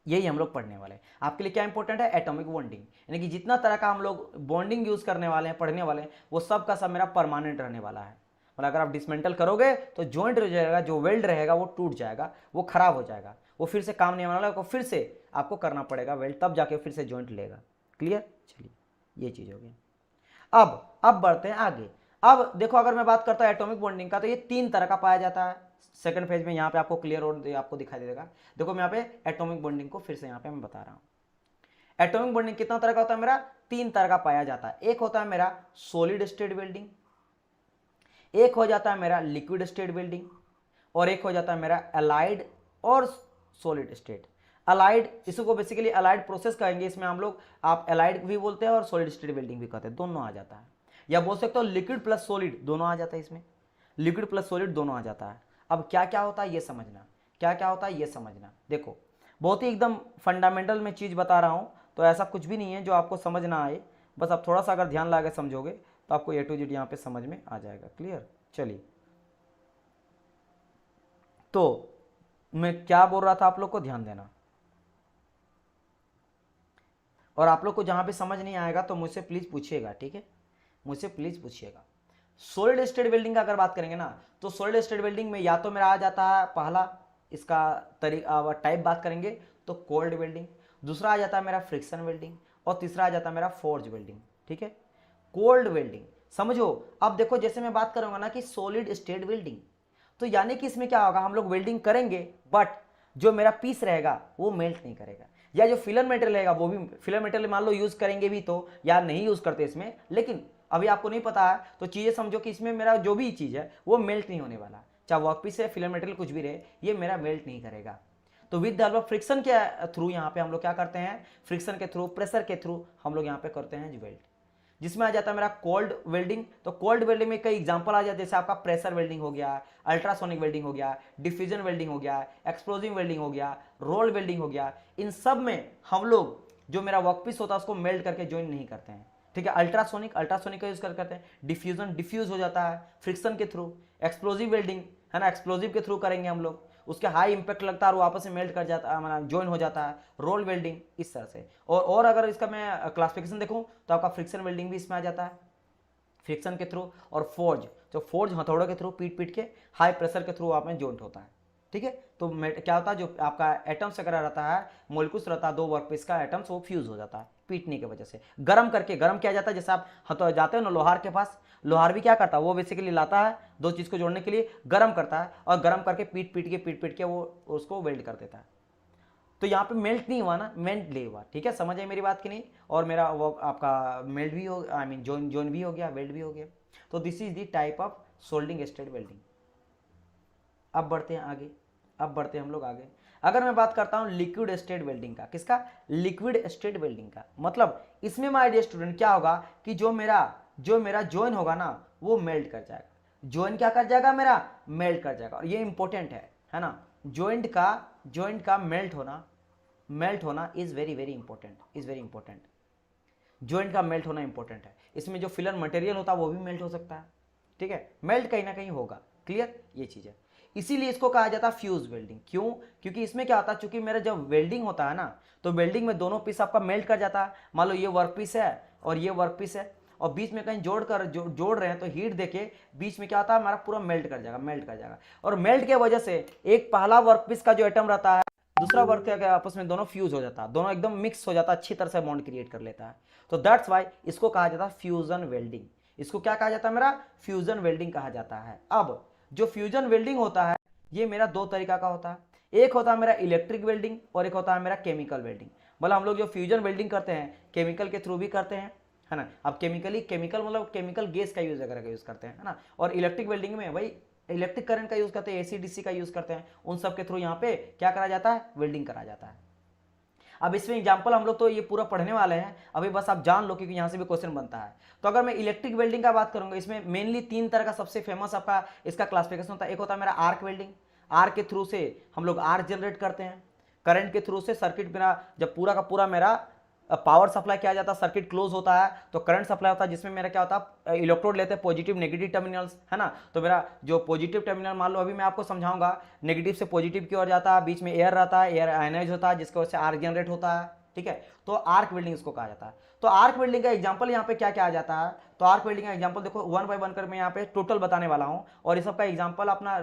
यही हम लोग पढ़ने वाले हैं। आपके लिए क्या इंपॉर्टेंट है, एटॉमिक बॉन्डिंग, यानी कि जितना तरह का हम लोग बॉन्डिंग यूज करने वाले हैं, पढ़ने वाले हैं, वो सब का सब मेरा परमानेंट रहने वाला है। मतलब अगर आप डिसमेंटल करोगे तो जॉइंट हो जाएगा, जो वेल्ड रहेगा वो टूट जाएगा, वो खराब हो जाएगा, वो फिर से काम नहीं आने वाला, फिर से आपको करना पड़ेगा वेल्ड, तब जाके फिर से जॉइंट लेगा। क्लियर, चलिए ये चीज होगी। अब बढ़ते हैं आगे। अब देखो, अगर मैं बात करता हूं एटॉमिक बॉन्डिंग का, तो ये तीन तरह का पाया जाता है। सेकंड फेज में यहाँ पे आपको क्लियर और आपको दिखाई देगा। देखो मैं यहाँ पे एटॉमिक बॉन्डिंग को फिर से यहाँ पे मैं बता रहा हूँ। एटॉमिक बॉन्डिंग कितना तरह का होता है मेरा, तीन तरह का पाया जाता है। एक होता है मेरा सॉलिड स्टेट वेल्डिंग, एक हो जाता है मेरा लिक्विड स्टेट वेल्डिंग, और एक हो जाता है मेरा अलाइड और सॉलिड स्टेट। अलाइड, इसको बेसिकली अलाइड प्रोसेस कहेंगे, इसमें हम लोग, आप अलाइड भी बोलते हैं और सॉलिड स्टेट वेल्डिंग भी कहते हैं, दोनों आ जाता है। या बोल सकते हो लिक्विड प्लस सॉलिड दोनों आ जाता है, इसमें लिक्विड प्लस सॉलिड दोनों आ जाता है। अब क्या क्या होता है ये समझना, क्या क्या होता है ये समझना। देखो बहुत ही एकदम फंडामेंटल में चीज़ बता रहा हूँ, तो ऐसा कुछ भी नहीं है जो आपको समझ ना आए, बस आप थोड़ा सा अगर ध्यान लगा के समझोगे तो आपको ए टू जेड यहाँ पे समझ में आ जाएगा। क्लियर, चलिए तो मैं क्या बोल रहा था, आप लोग को ध्यान देना, और आप लोग को जहाँ पे समझ नहीं आएगा तो मुझसे प्लीज़ पूछिएगा, ठीक है, मुझसे प्लीज़ पूछिएगा। सॉलिड स्टेट वेल्डिंग का अगर बात करेंगे ना, तो सॉलिड स्टेट वेल्डिंग में या तो मेरा आ जाता है पहला, इसका तरीका टाइप बात करेंगे तो कोल्ड वेल्डिंग, दूसरा आ जाता है मेरा फ्रिक्शन वेल्डिंग, और तीसरा आ जाता है मेरा फोर्ज वेल्डिंग। ठीक है, कोल्ड वेल्डिंग समझो। अब देखो जैसे मैं बात करूंगा ना कि सॉलिड स्टेट वेल्डिंग, तो यानी कि इसमें क्या होगा, हम लोग वेल्डिंग करेंगे बट जो मेरा पीस रहेगा वो मेल्ट नहीं करेगा, या जो फिलर मेटेरियल रहेगा वो भी, फिलर मेटेरियल मान लो यूज करेंगे भी तो, या नहीं यूज करते इसमें, लेकिन अभी आपको नहीं पता है तो चीजें समझो कि इसमें मेरा जो भी चीज है वो मेल्ट नहीं होने वाला, चाहे वर्क पीस है, फिलर मेटेरियल कुछ भी रहे, ये मेरा मेल्ट नहीं करेगा। तो with the help of friction के थ्रू यहाँ पे हम लोग क्या करते हैं, फ्रिक्शन के थ्रू, प्रेशर के थ्रू हम लोग यहाँ पे करते हैं वेल्ड, जिसमें आ जाता है मेरा कोल्ड वेल्डिंग। तो कोल्ड वेल्डिंग में कई एग्जांपल आ जाते हैं, जैसे आपका प्रेशर वेल्डिंग हो गया, अल्ट्रासोनिक वेल्डिंग हो गया, डिफ्यूजन वेल्डिंग हो गया, एक्सप्लोजिव वेल्डिंग हो गया, रोल वेल्डिंग हो गया। इन सब में हम लोग जो मेरा वर्कपीस होता है उसको मेल्ट करके ज्वाइन नहीं करते हैं। ठीक है, अल्ट्रासोनिक का यूज करते हैं, डिफ्यूजन डिफ्यूज हो जाता है फ्रिक्शन के थ्रू, एक्सप्लोजिव वेल्डिंग है ना, एक्सप्लोजिव के थ्रू करेंगे हम लोग, उसके हाई इंपैक्ट लगता है और वापस से मेल्ट कर जाता है, मतलब ज्वाइन हो जाता है, रोल वेल्डिंग इस तरह से। और अगर इसका मैं क्लासिफिकेशन देखूं तो आपका फ्रिक्शन वेल्डिंग भी इसमें आ जाता है, फ्रिक्शन के थ्रू, और फोर्ज, जो फोर्ज हथौड़े के थ्रू पीट पीट के हाई प्रेशर के थ्रू आप में ज्वाइंट होता है। ठीक है, तो क्या होता है, जो आपका एटम्स वगैरह रहता है, मोलिकुल्स रहता है, दो वर्कपीस का एटम्स, वो फ्यूज हो जाता है पीटने की वजह से, गर्म करके, गर्म किया जाता है। जैसे आप हथौड़े जाते हो ना लोहार के पास, लोहार भी क्या करता है, वो बेसिकली लाता है दो चीज को जोड़ने के लिए, गर्म करता है, और गर्म करके पीट पीट के वो उसको वेल्ड कर देता है। तो यहाँ पे मेल्ट नहीं हुआ ना, मेल्ट नहीं हुआ। ठीक है, समझ आई मेरी बात की नहीं, और मेरा वो आपका मेल्ट भी हो, आई मीन जोइन भी हो गया, वेल्ड भी हो गया। तो this is the type of soldering state welding. अब बढ़ते हैं आगे, अब बढ़ते हैं हम लोग आगे। अगर मैं बात करता हूं लिक्विड स्टेट वेल्डिंग का, किसका, लिक्विड स्टेट वेल्डिंग का, मतलब इसमें माय डियर स्टूडेंट क्या होगा कि जो मेरा ज्वाइन होगा ना वो मेल्ट कर जाएगा, ज्वाइन क्या कर जाएगा, मेरा मेल्ट कर जाएगा। और ये इंपॉर्टेंट है ना, ज्वाइंट का मेल्ट होना is very very important, joint का मेल्ट होना इंपॉर्टेंट है। इसमें जो फिलर मटेरियल होता है वो भी मेल्ट हो सकता है। ठीक है, मेल्ट कहीं ना कहीं होगा। क्लियर, ये चीज है। इसीलिए इसको कहा जाता है फ्यूज वेल्डिंग। क्यों? क्योंकि इसमें क्या होता है, चूंकि मेरा जब वेल्डिंग होता है ना, तो वेल्डिंग में दोनों पीस आपका मेल्ट कर जाता है। मान लो ये वर्क पीस है और ये वर्क पीस है, और बीच में कहीं जोड़ रहे हैं, तो हीट देके बीच में क्या होता है, हमारा पूरा मेल्ट कर जाएगा, मेल्ट कर जाएगा। और मेल्ट की वजह से एक पहला वर्क पीस का जो एटम रहता है, दूसरा वर्क के आपस में दोनों फ्यूज हो जाता है, दोनों एकदम मिक्स हो जाता है, अच्छी तरह से बॉन्ड क्रिएट कर लेता है। तो दैट्स वाई इसको कहा जाता है फ्यूजन वेल्डिंग। इसको क्या कहा जाता है मेरा? फ्यूजन वेल्डिंग कहा जाता है। अब जो फ्यूजन वेल्डिंग होता है, ये मेरा दो तरीका का होता है। एक होता है मेरा इलेक्ट्रिक वेल्डिंग और एक होता है मेरा केमिकल वेल्डिंग। मतलब हम लोग जो फ्यूजन वेल्डिंग करते हैं केमिकल के थ्रू भी करते हैं, है ना। अब केमिकल मतलब केमिकल गैस का यूज वगैरह का यूज करते हैं, है ना। और इलेक्ट्रिक वेल्डिंग में भाई इलेक्ट्रिक करंट का यूज करते हैं, एसी डीसी का यूज करते हैं, उन सब के थ्रू यहाँ पे क्या करा जाता है, वेल्डिंग करा जाता है। अब इसमें एग्जाम्पल हम लोग तो ये पूरा पढ़ने वाले हैं, अभी बस आप जान लो क्योंकि यहाँ से भी क्वेश्चन बनता है। तो अगर मैं इलेक्ट्रिक वेल्डिंग का बात करूंगा, इसमें मेनली तीन तरह का सबसे फेमस आपका इसका क्लासिफिकेशन होता है। एक होता है मेरा आर्क वेल्डिंग, आर्क के थ्रू से हम लोग आर्क जनरेट करते हैं, करंट के थ्रू से सर्किट मेरा जब पूरा का पूरा मेरा पावर सप्लाई किया जाता है, सर्किट क्लोज होता है तो करंट सप्लाई होता है, जिसमें मेरा क्या होता है, इलेक्ट्रोड लेते हैं पॉजिटिव नेगेटिव टर्मिनल्स, है ना। तो मेरा जो पॉजिटिव टर्मिनल मान लो अभी मैं आपको समझाऊंगा, नेगेटिव से पॉजिटिव की ओर जाता है, बीच में एयर रहता है, एयर आयनाइज होता है, जिसकी वजह से आर्क जनरेट होता है, ठीक है। तो आर्क वेल्डिंग इसको कहा जाता है। तो आर्क वेल्डिंग का एग्जांपल यहाँ पे क्या क्या आ जाता है, तो आर्क वेल्डिंग का एग्जांपल देखो वन बाय वन कर मैं यहाँ पे टोटल बताने वाला हूँ, और इस सब का एग्जांपल अपना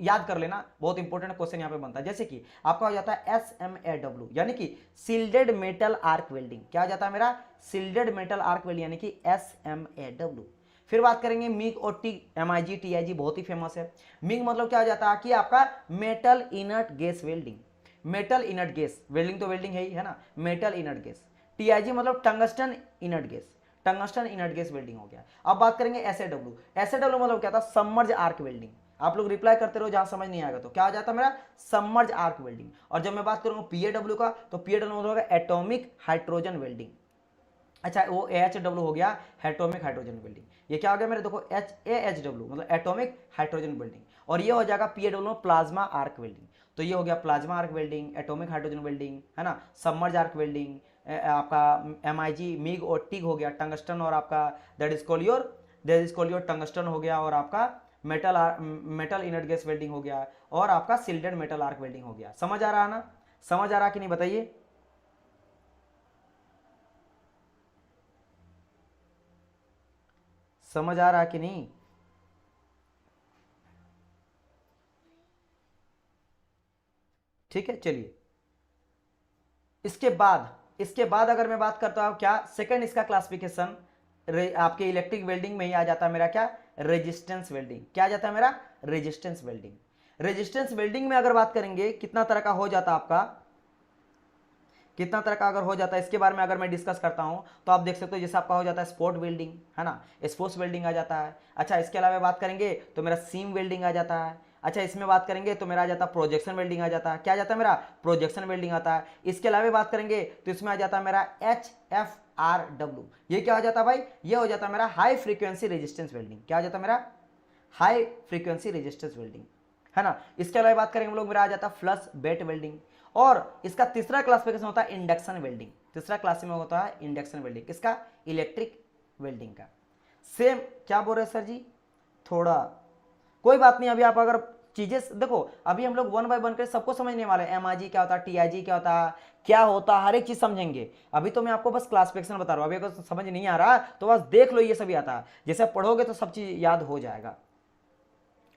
याद कर लेना, बहुत इंपॉर्टेंट क्वेश्चन यहाँ पे बनता है। जैसे कि आपका हो जाता है SMAW यानी कि सिल्डेड मेटल आर्क वेल्डिंग। क्या हो जाता है मेरा? सिल्डेड मेटल आर्क वेल्डिंग यानी कि SMAW। फिर बात करेंगे मिग और MIG TIG, बहुत ही फेमस है। मिग मतलब क्या हो जाता है कि आपका metal inert gas welding, metal inert gas welding, तो वेल्डिंग है ही, है ना, मेटल इनर्ट गैस। TIG मतलब tungsten inert gas, tungsten inert gas welding हो गया। अब बात करेंगे SAW मतलब क्या था, सबमर्ज आर्क वेल्डिंग। आप लोग रिप्लाई करते रहो जहां समझ नहीं आएगा तो। क्या आ जाता है मेरा? Submerge arc welding. और जब मैं बात करूंगा PAW का, तो PAW मतलब होगा एटॉमिक हाइड्रोजन वेल्डिंग। अच्छा वो AHW हो गया, एटॉमिक हाइड्रोजन वेल्डिंग। ये क्या हो गया मेरे? देखो AHW मतलब एटॉमिक हाइड्रोजन वेल्डिंग, और ये हो जाएगा PAW प्लाज्मा आर्क वेल्डिंग। तो ये हो गया plasma arc welding, atomic hydrogen welding, है ना, सबमर्ज आर्क वेल्डिंग, आपका MIG मिग और टिग हो गया, टंगस्टन और आपका that is called your tungsten हो गया, और आपका मेटल इनर्ट गैस वेल्डिंग हो गया, और आपका सिल्डेड मेटल आर्क वेल्डिंग हो गया। समझ आ रहा है ना? समझ आ रहा कि नहीं बताइए? समझ आ रहा कि नहीं? ठीक है, चलिए इसके बाद अगर मैं बात करता हूं क्या, सेकंड इसका क्लासिफिकेशन आपके इलेक्ट्रिक वेल्डिंग में ही आ जाता है मेरा क्या, रेजिस्टेंस वेल्डिंग। क्या आ जाता है मेरा? Resistance welding. रेजिस्टेंस वेल्डिंग में अगर बात करेंगे कितना तरह का हो जाता है आपका, कितना तरह का अगर हो जाता है, इसके बारे में अगर मैं डिस्कस करता हूं तो आप देख सकते हो, जैसे आपका हो जाता है स्पॉट वेल्डिंग, है ना, स्पोर्ट्स वेल्डिंग आ जाता है। अच्छा इसके अलावा बात करेंगे तो मेरा सीम वेल्डिंग आ जाता है। अच्छा इसमें बात करेंगे तो मेरा आ जाता है प्रोजेक्शन वेल्डिंग आ जाता है। क्या आ जाता है मेरा? प्रोजेक्शन वेल्डिंग आता है। इसके अलावा बात करेंगे तो इसमें आ जाता है मेरा HFRW। ये क्या हो जाता है भाई? ये हो जाता है मेरा हाई फ्रीक्वेंसी रेजिस्टेंस वेल्डिंग। क्या हो जाता है मेरा? हाई फ्रीक्वेंसी रेजिस्टेंस वेल्डिंग, है ना। इसके अलावा बात करेंगे हम लोग, मेरा आ जाता है फ्लश बेट वेल्डिंग। और इसका तीसरा क्लासिफिकेशन होता है इंडक्शन वेल्डिंग। तीसरा क्लास में होता है इंडक्शन वेल्डिंग, किसका? इलेक्ट्रिक वेल्डिंग का। सेम क्या बोल रहे हैं सर जी? थोड़ा कोई बात नहीं, अभी आप अगर चीजें देखो, अभी हम लोग वन बाय वन कर सबको समझने वाले हैं। MIG क्या होता है, TIG क्या होता है, क्या होता है, हर एक चीज समझेंगे। अभी तो मैं आपको बस क्लासिफिकेशन बता रहा हूं, अभी अगर समझ नहीं आ रहा तो बस देख लो, ये सभी आता है, जैसे पढ़ोगे तो सब चीज याद हो जाएगा।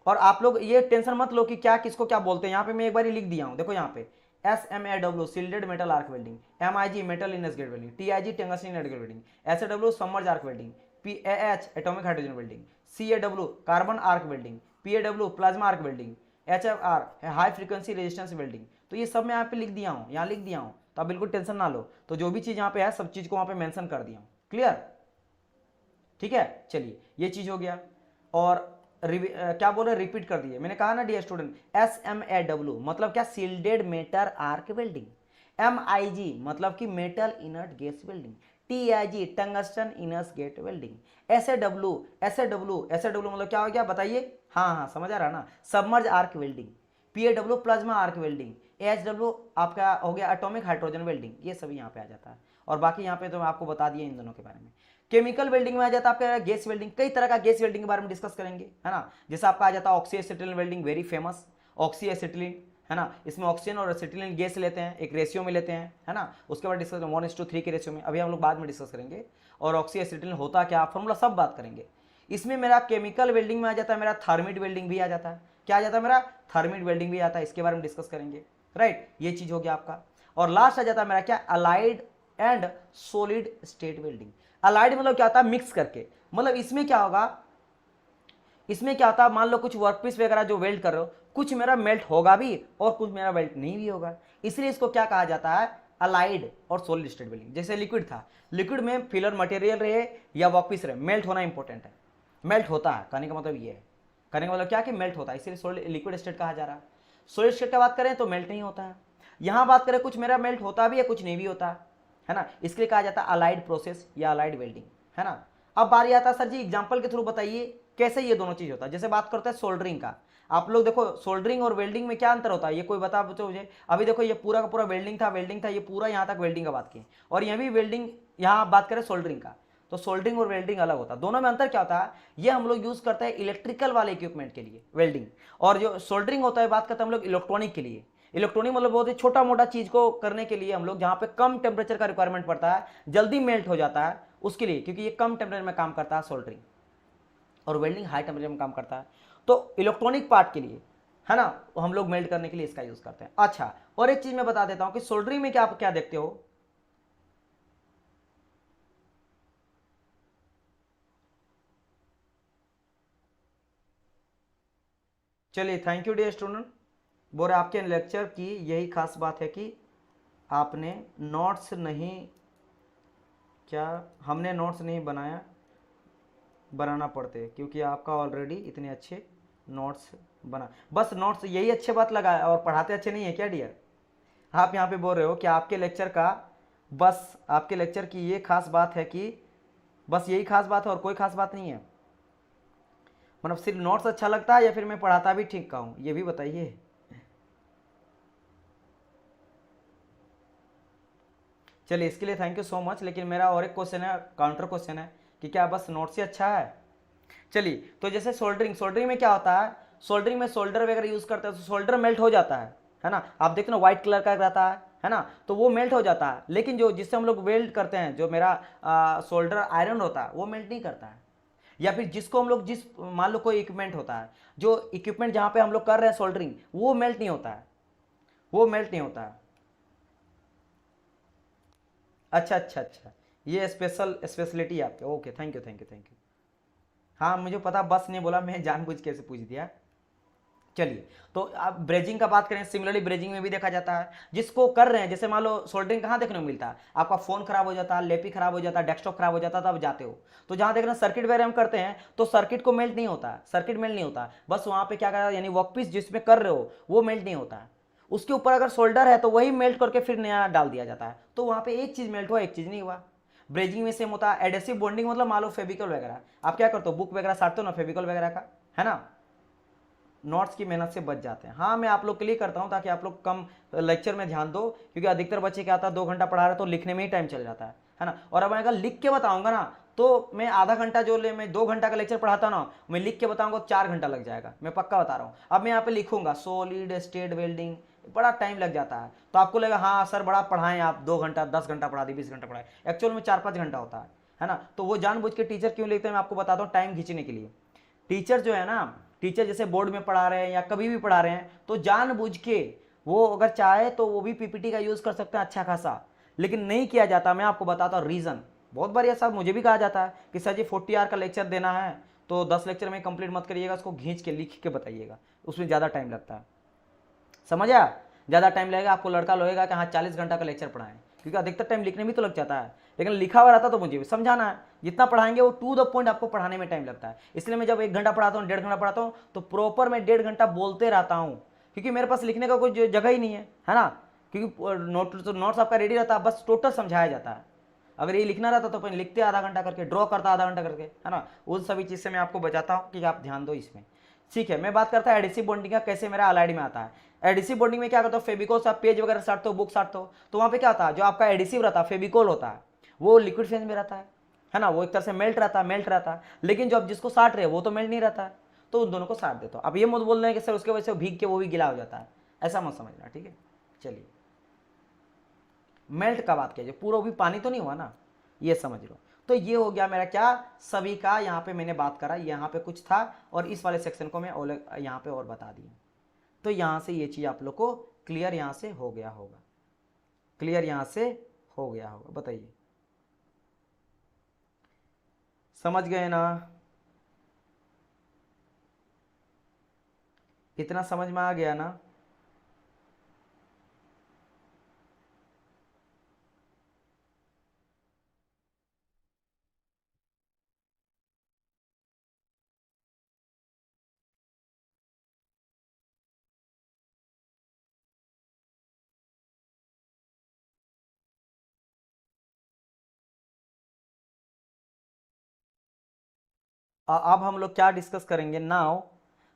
और आप लोग ये टेंशन मत लो कि क्या किसको क्या बोलते हैं, यहाँ पे मैं एक बार ही लिख दिया हूँ, देखो यहाँ पे SMAW shielded metal arc welding, MIG metal इनस gas welding, TIG tungsten inert gas welding, SAW submerged arc welding, PAH atomic hydrogen welding, CAW carbon arc welding, PAW plasma arc welding, HFR high frequency resistance welding. तो ये सब मैं यहाँ पे लिख दिया हूँ, यहाँ लिख दिया हूँ, तो आप बिल्कुल टेंशन ना लो। तो जो भी चीज़ यहाँ पे है सब चीज़ को वहाँ पे मेंशन कर दिया हूँ। क्लियर? ठीक है, चलिए ये चीज़ हो गया। और क्या बोल रहे, रिपीट कर दिए मैंने, कहा ना डियर स्टूडेंट, SMAW मतलब क्या, shielded metal arc welding. MIG मतलब कि metal inert gas welding. TIG tungsten inert gas welding. SAW मतलब क्या हो गया बताइए? हाँ हाँ समझ आ रहा ना, submerge arc welding. PAW plasma arc welding. AHW आपका हो गया एटॉमिक हाइड्रोजन वेल्डिंग। ये सभी यहाँ पे आ जाता है, और बाकी यहाँ पे तो मैं आपको बता दिया इन दोनों के बारे में। केमिकल वेल्डिंग में आ जाता है आपका गैस वेल्डिंग, कई तरह का गैस वेल्डिंग के बारे में डिस्कस करेंगे, है ना। जैसे आपका आ जाता है oxy acetylene welding, very famous oxy acetylene, है ना। इसमें ऑक्सीजन और एसिटिलीन गैस लेते हैं, एक रेशियो में लेते हैं, है ना। उसके बाद डिस्कस 1:3 के रेशियो में, अभी हम लोग बाद में डिस्कस करेंगे। और ऑक्सी एसिटिलीन होता क्या, फॉर्मूला सब बात करेंगे। इसमें मेरा केमिकल वेल्डिंग में आ जाता है, मेरा थर्मिट वेल्डिंग भी आ जाता है। क्या आ जाता है मेरा, थर्मिट वेल्डिंग भी आता है, इसके बारे में डिस्कस करेंगे, राइट। ये चीज हो गया आपका। और लास्ट आ जाता है मेरा क्या, allied and solid state welding. Allied मतलब क्या होता है, मिक्स करके, मतलब इसमें क्या होगा, इसमें क्या होता है, मान लो कुछ वर्कपीस वगैरह जो वेल्ड कर रहे हो, कुछ मेरा मेल्ट होगा भी और कुछ मेरा मेल्ट नहीं भी होगा, इसलिए इसको क्या कहा जाता है, अलाइड और सॉलिड स्टेट वेल्डिंग। जैसे लिक्विड था, लिक्विड में फिलर मटेरियल रहे या वर्कपीस रहे, मेल्ट होना इंपॉर्टेंट है, मेल्ट होता है, कहने का मतलब ये है, कहने का मतलब क्या कि मेल्ट होता है, इसलिए सॉलिड लिक्विड स्टेट कहा जा रहा है। सॉलिड स्टेट की बात करें तो मेल्ट नहीं होता है। यहां बात करें कुछ मेरा मेल्ट होता भी है, कुछ नहीं भी होता है ना, इसलिए कहा जाता है अलाइड प्रोसेस या अलाइड वेल्डिंग, है ना। अब बारी आता है सर जी एग्जांपल के थ्रू बताइए कैसे ये दोनों चीज होता है। जैसे बात करते हैं सोल्डरिंग का, आप लोग देखो सोल्डरिंग और वेल्डिंग में क्या अंतर होता है, ये कोई बता पूछो मुझे। अभी देखो ये पूरा का पूरा वेल्डिंग था, ये पूरा यहाँ तक वेल्डिंग का बात की, और यहाँ भी वेल्डिंग, यहाँ बात करें सोल्डरिंग का, तो सोल्डरिंग और वेल्डिंग अलग होता है। दोनों में अंतर क्या होता है, ये हम लोग यूज करते हैं इलेक्ट्रिकल वाले इक्विपमेंट के लिए वेल्डिंग, और जो सोल्डरिंग होता है बात करते हैं हम लोग इलेक्ट्रॉनिक के लिए। इलेक्ट्रॉनिक मतलब बहुत ही छोटा मोटा चीज को करने के लिए हम लोग, जहां पे कम टेम्परेचर का रिक्वायरमेंट पड़ता है, जल्दी मेल्ट हो जाता है उसके लिए, क्योंकि ये कम टेम्परेचर में काम करता है सोल्डरिंग, और वेल्डिंग हाई टेम्परेचर में काम करता है। तो इलेक्ट्रॉनिक पार्ट के लिए, है ना, हम लोग मेल्ट करने के लिए इसका यूज करते हैं। अच्छा, और एक चीज मैं बता देता हूं कि सोल्डरिंग में क्या आप क्या देखते हो, चलिए थैंक यू डियर स्टूडेंट। बोरे आपके लेक्चर की यही खास बात है कि आपने नोट्स नहीं, क्या हमने नोट्स नहीं बनाना पड़ते, क्योंकि आपका ऑलरेडी इतने अच्छे नोट्स बना, बस नोट्स यही अच्छे बात लगा है, और पढ़ाते अच्छे नहीं है क्या डियर। आप यहाँ पे बोल रहे हो कि आपके लेक्चर का, बस आपके लेक्चर की ये खास बात है कि बस यही खास बात है और कोई खास बात नहीं है, मतलब सिर्फ नोट्स अच्छा लगता है या फिर मैं पढ़ाता भी ठीक का हूँ, ये भी बताइए। चलिए इसके लिए थैंक यू सो मच, लेकिन मेरा और एक क्वेश्चन है, काउंटर क्वेश्चन है कि क्या बस नोट्स ही अच्छा है। चलिए तो जैसे सोल्डरिंग में क्या होता है, सोल्डरिंग में सोल्डर वगैरह यूज करते हैं तो सोल्डर मेल्ट हो जाता है ना। आप देखते ना व्हाइट कलर का रहता है ना, तो वो मेल्ट हो जाता है, लेकिन जो जिससे हम लोग वेल्ड करते हैं, जो मेरा सोल्डर आयरन होता है, वो मेल्ट नहीं करता है। या फिर जिसको हम लोग जिस, मान लो कोई इक्विपमेंट होता है, जो इक्विपमेंट जहां पे हम लोग कर रहे हैं सोल्डरिंग, वो मेल्ट नहीं होता है, वो मेल्ट नहीं होता है। अच्छा अच्छा अच्छा, ये स्पेशलिटी है आपके, okay thank you thank you thank you. हाँ मुझे पता, बस ने बोला, मैं जानबूझ के ऐसे पूछ दिया। चलिए तो आप ब्रेजिंग का बात करें, सिमिलरली ब्रेजिंग में भी देखा जाता है, जिसको कर रहे हैं, जैसे मान लो सोल्डरिंग कहाँ देखने को मिलता है, आपका फोन खराब हो जाता है, लेपी खराब हो जाता है, डेस्कटॉप खराब हो जाता है, तब जाते हो, तो जहां देख रहे हैं सर्किट वगैरह हम करते हैं, तो सर्किट को मेल्ट नहीं होता है, सर्किट मेल्ट नहीं होता, बस वहां पे क्या करा, यानी वर्कपीस जिसमें कर रहे हो वो मेल्ट नहीं होता है, उसके ऊपर अगर सोल्डर है तो वही मेल्ट करके फिर नया डाल दिया जाता है, तो वहां पे एक चीज मेल्ट हुआ, एक चीज नहीं हुआ। ब्रेजिंग में सेम होता है। एडेसिव बॉन्डिंग मतलब मान लो फेविकल वगैरह, आप क्या करते हो, बुक वगैरह साटते हो ना फेविकल वगैरह का, है ना, नोट्स की मेहनत से बच जाते हैं। हाँ मैं आप लोग के लिए करता हूँ ताकि आप लोग कम लेक्चर में ध्यान दो, क्योंकि अधिकतर बच्चे क्या आता है 2 घंटा पढ़ा रहे तो लिखने में ही टाइम चल जाता है ना। और अब मैं अगर लिख के बताऊंगा ना, तो मैं आधा घंटा जो ले मैं 2 घंटा का लेक्चर पढ़ाता ना, मैं लिख के बताऊंगा 4 घंटा लग जाएगा, मैं पक्का बता रहा हूँ। अब मैं यहाँ पे लिखूंगा सॉलिड स्टेट वेल्डिंग, बड़ा टाइम लग जाता है, तो आपको लगेगा हाँ सर बड़ा पढ़ाएं आप, 2 घंटा 10 घंटा पढ़ा दी 20 घंटा पढ़ाए, एक्चुअल में 4-5 घंटा होता है ना। तो वो जानबूझ के टीचर क्यों लिखते हैं, मैं आपको बताता हूँ, टाइम खींचने के लिए। टीचर जो है ना, टीचर जैसे बोर्ड में पढ़ा रहे हैं या कभी भी पढ़ा रहे हैं, तो जानबूझ के वो अगर चाहे तो वो भी पीपीटी का यूज कर सकते हैं अच्छा खासा, लेकिन नहीं किया जाता। मैं आपको बताता हूँ रीजन, बहुत बार ऐसा मुझे भी कहा जाता है कि सर जी 40 आवर का लेक्चर देना है तो 10 लेक्चर में कंप्लीट मत करिएगा, उसको खींच के लिख के बताइएगा, उसमें ज़्यादा टाइम लगता है, समझ आया, ज़्यादा टाइम लगेगा आपको, लड़का लोएगा कि हाँ 40 घंटा का लेक्चर पढ़ाएं, क्योंकि अधिकतर टाइम लिखने में तो लग जाता है, लेकिन लिखा हुआ रहता तो मुझे भी समझाना है, जितना पढ़ाएंगे वो टू द पॉइंट आपको पढ़ाने में टाइम लगता है। इसलिए मैं जब 1 घंटा पढ़ाता हूँ 1.5 घंटा पढ़ाता हूँ तो प्रॉपर मैं 1.5 घंटा बोलते रहता हूँ, क्योंकि मेरे पास लिखने का कोई जगह ही नहीं है ना, क्योंकि नोट्स आपका रेडी रहता है, बस टोटल समझाया जाता है। अगर ये लिखना रहता तो अपन लिखते आधा घंटा करके, ड्रॉ करता आधा घंटा करके, है ना। उन सभी चीज़ से मैं आपको बताता हूँ कि आप ध्यान दो इसमें, ठीक है। मैं बात करता है एडिसिव बॉन्डिंग का, कैसे मेरा अलाइड में आता है। एडिसिव बॉन्डिंग में क्या करते हो, फेविकोल से आप पेज वगैरह साटते हो, बुक साटते हो, तो वहाँ पे क्या होता है, जो आपका एडिसिव रहता है फेविकोल होता है, वो लिक्विड फेज में रहता है, है ना, वो एक तरह से मेल्ट रहता है, लेकिन जो अब जिसको साट रहे वो तो मेल्ट नहीं रहता है, तो उन दोनों को साट देता हूँ। अब ये मत बोल रहे हैं कि सर उसके वजह से भीग के वो भी गीला हो जाता है, ऐसा मत समझना, ठीक है। चलिए, मेल्ट का बात कीजिए, पूरा भी पानी तो नहीं हुआ ना, ये समझ लो। तो ये हो गया मेरा क्या, सभी का यहाँ पे मैंने बात करा, यहाँ पे कुछ था और इस वाले सेक्शन को मैं यहाँ पे और बता दिया। तो यहाँ से ये चीज़ आप लोग को क्लियर यहाँ से हो गया होगा, क्लियर यहाँ से हो गया होगा, बताइए समझ गए ना, इतना समझ में आ गया ना। अब हम लोग क्या डिस्कस करेंगे नाउ,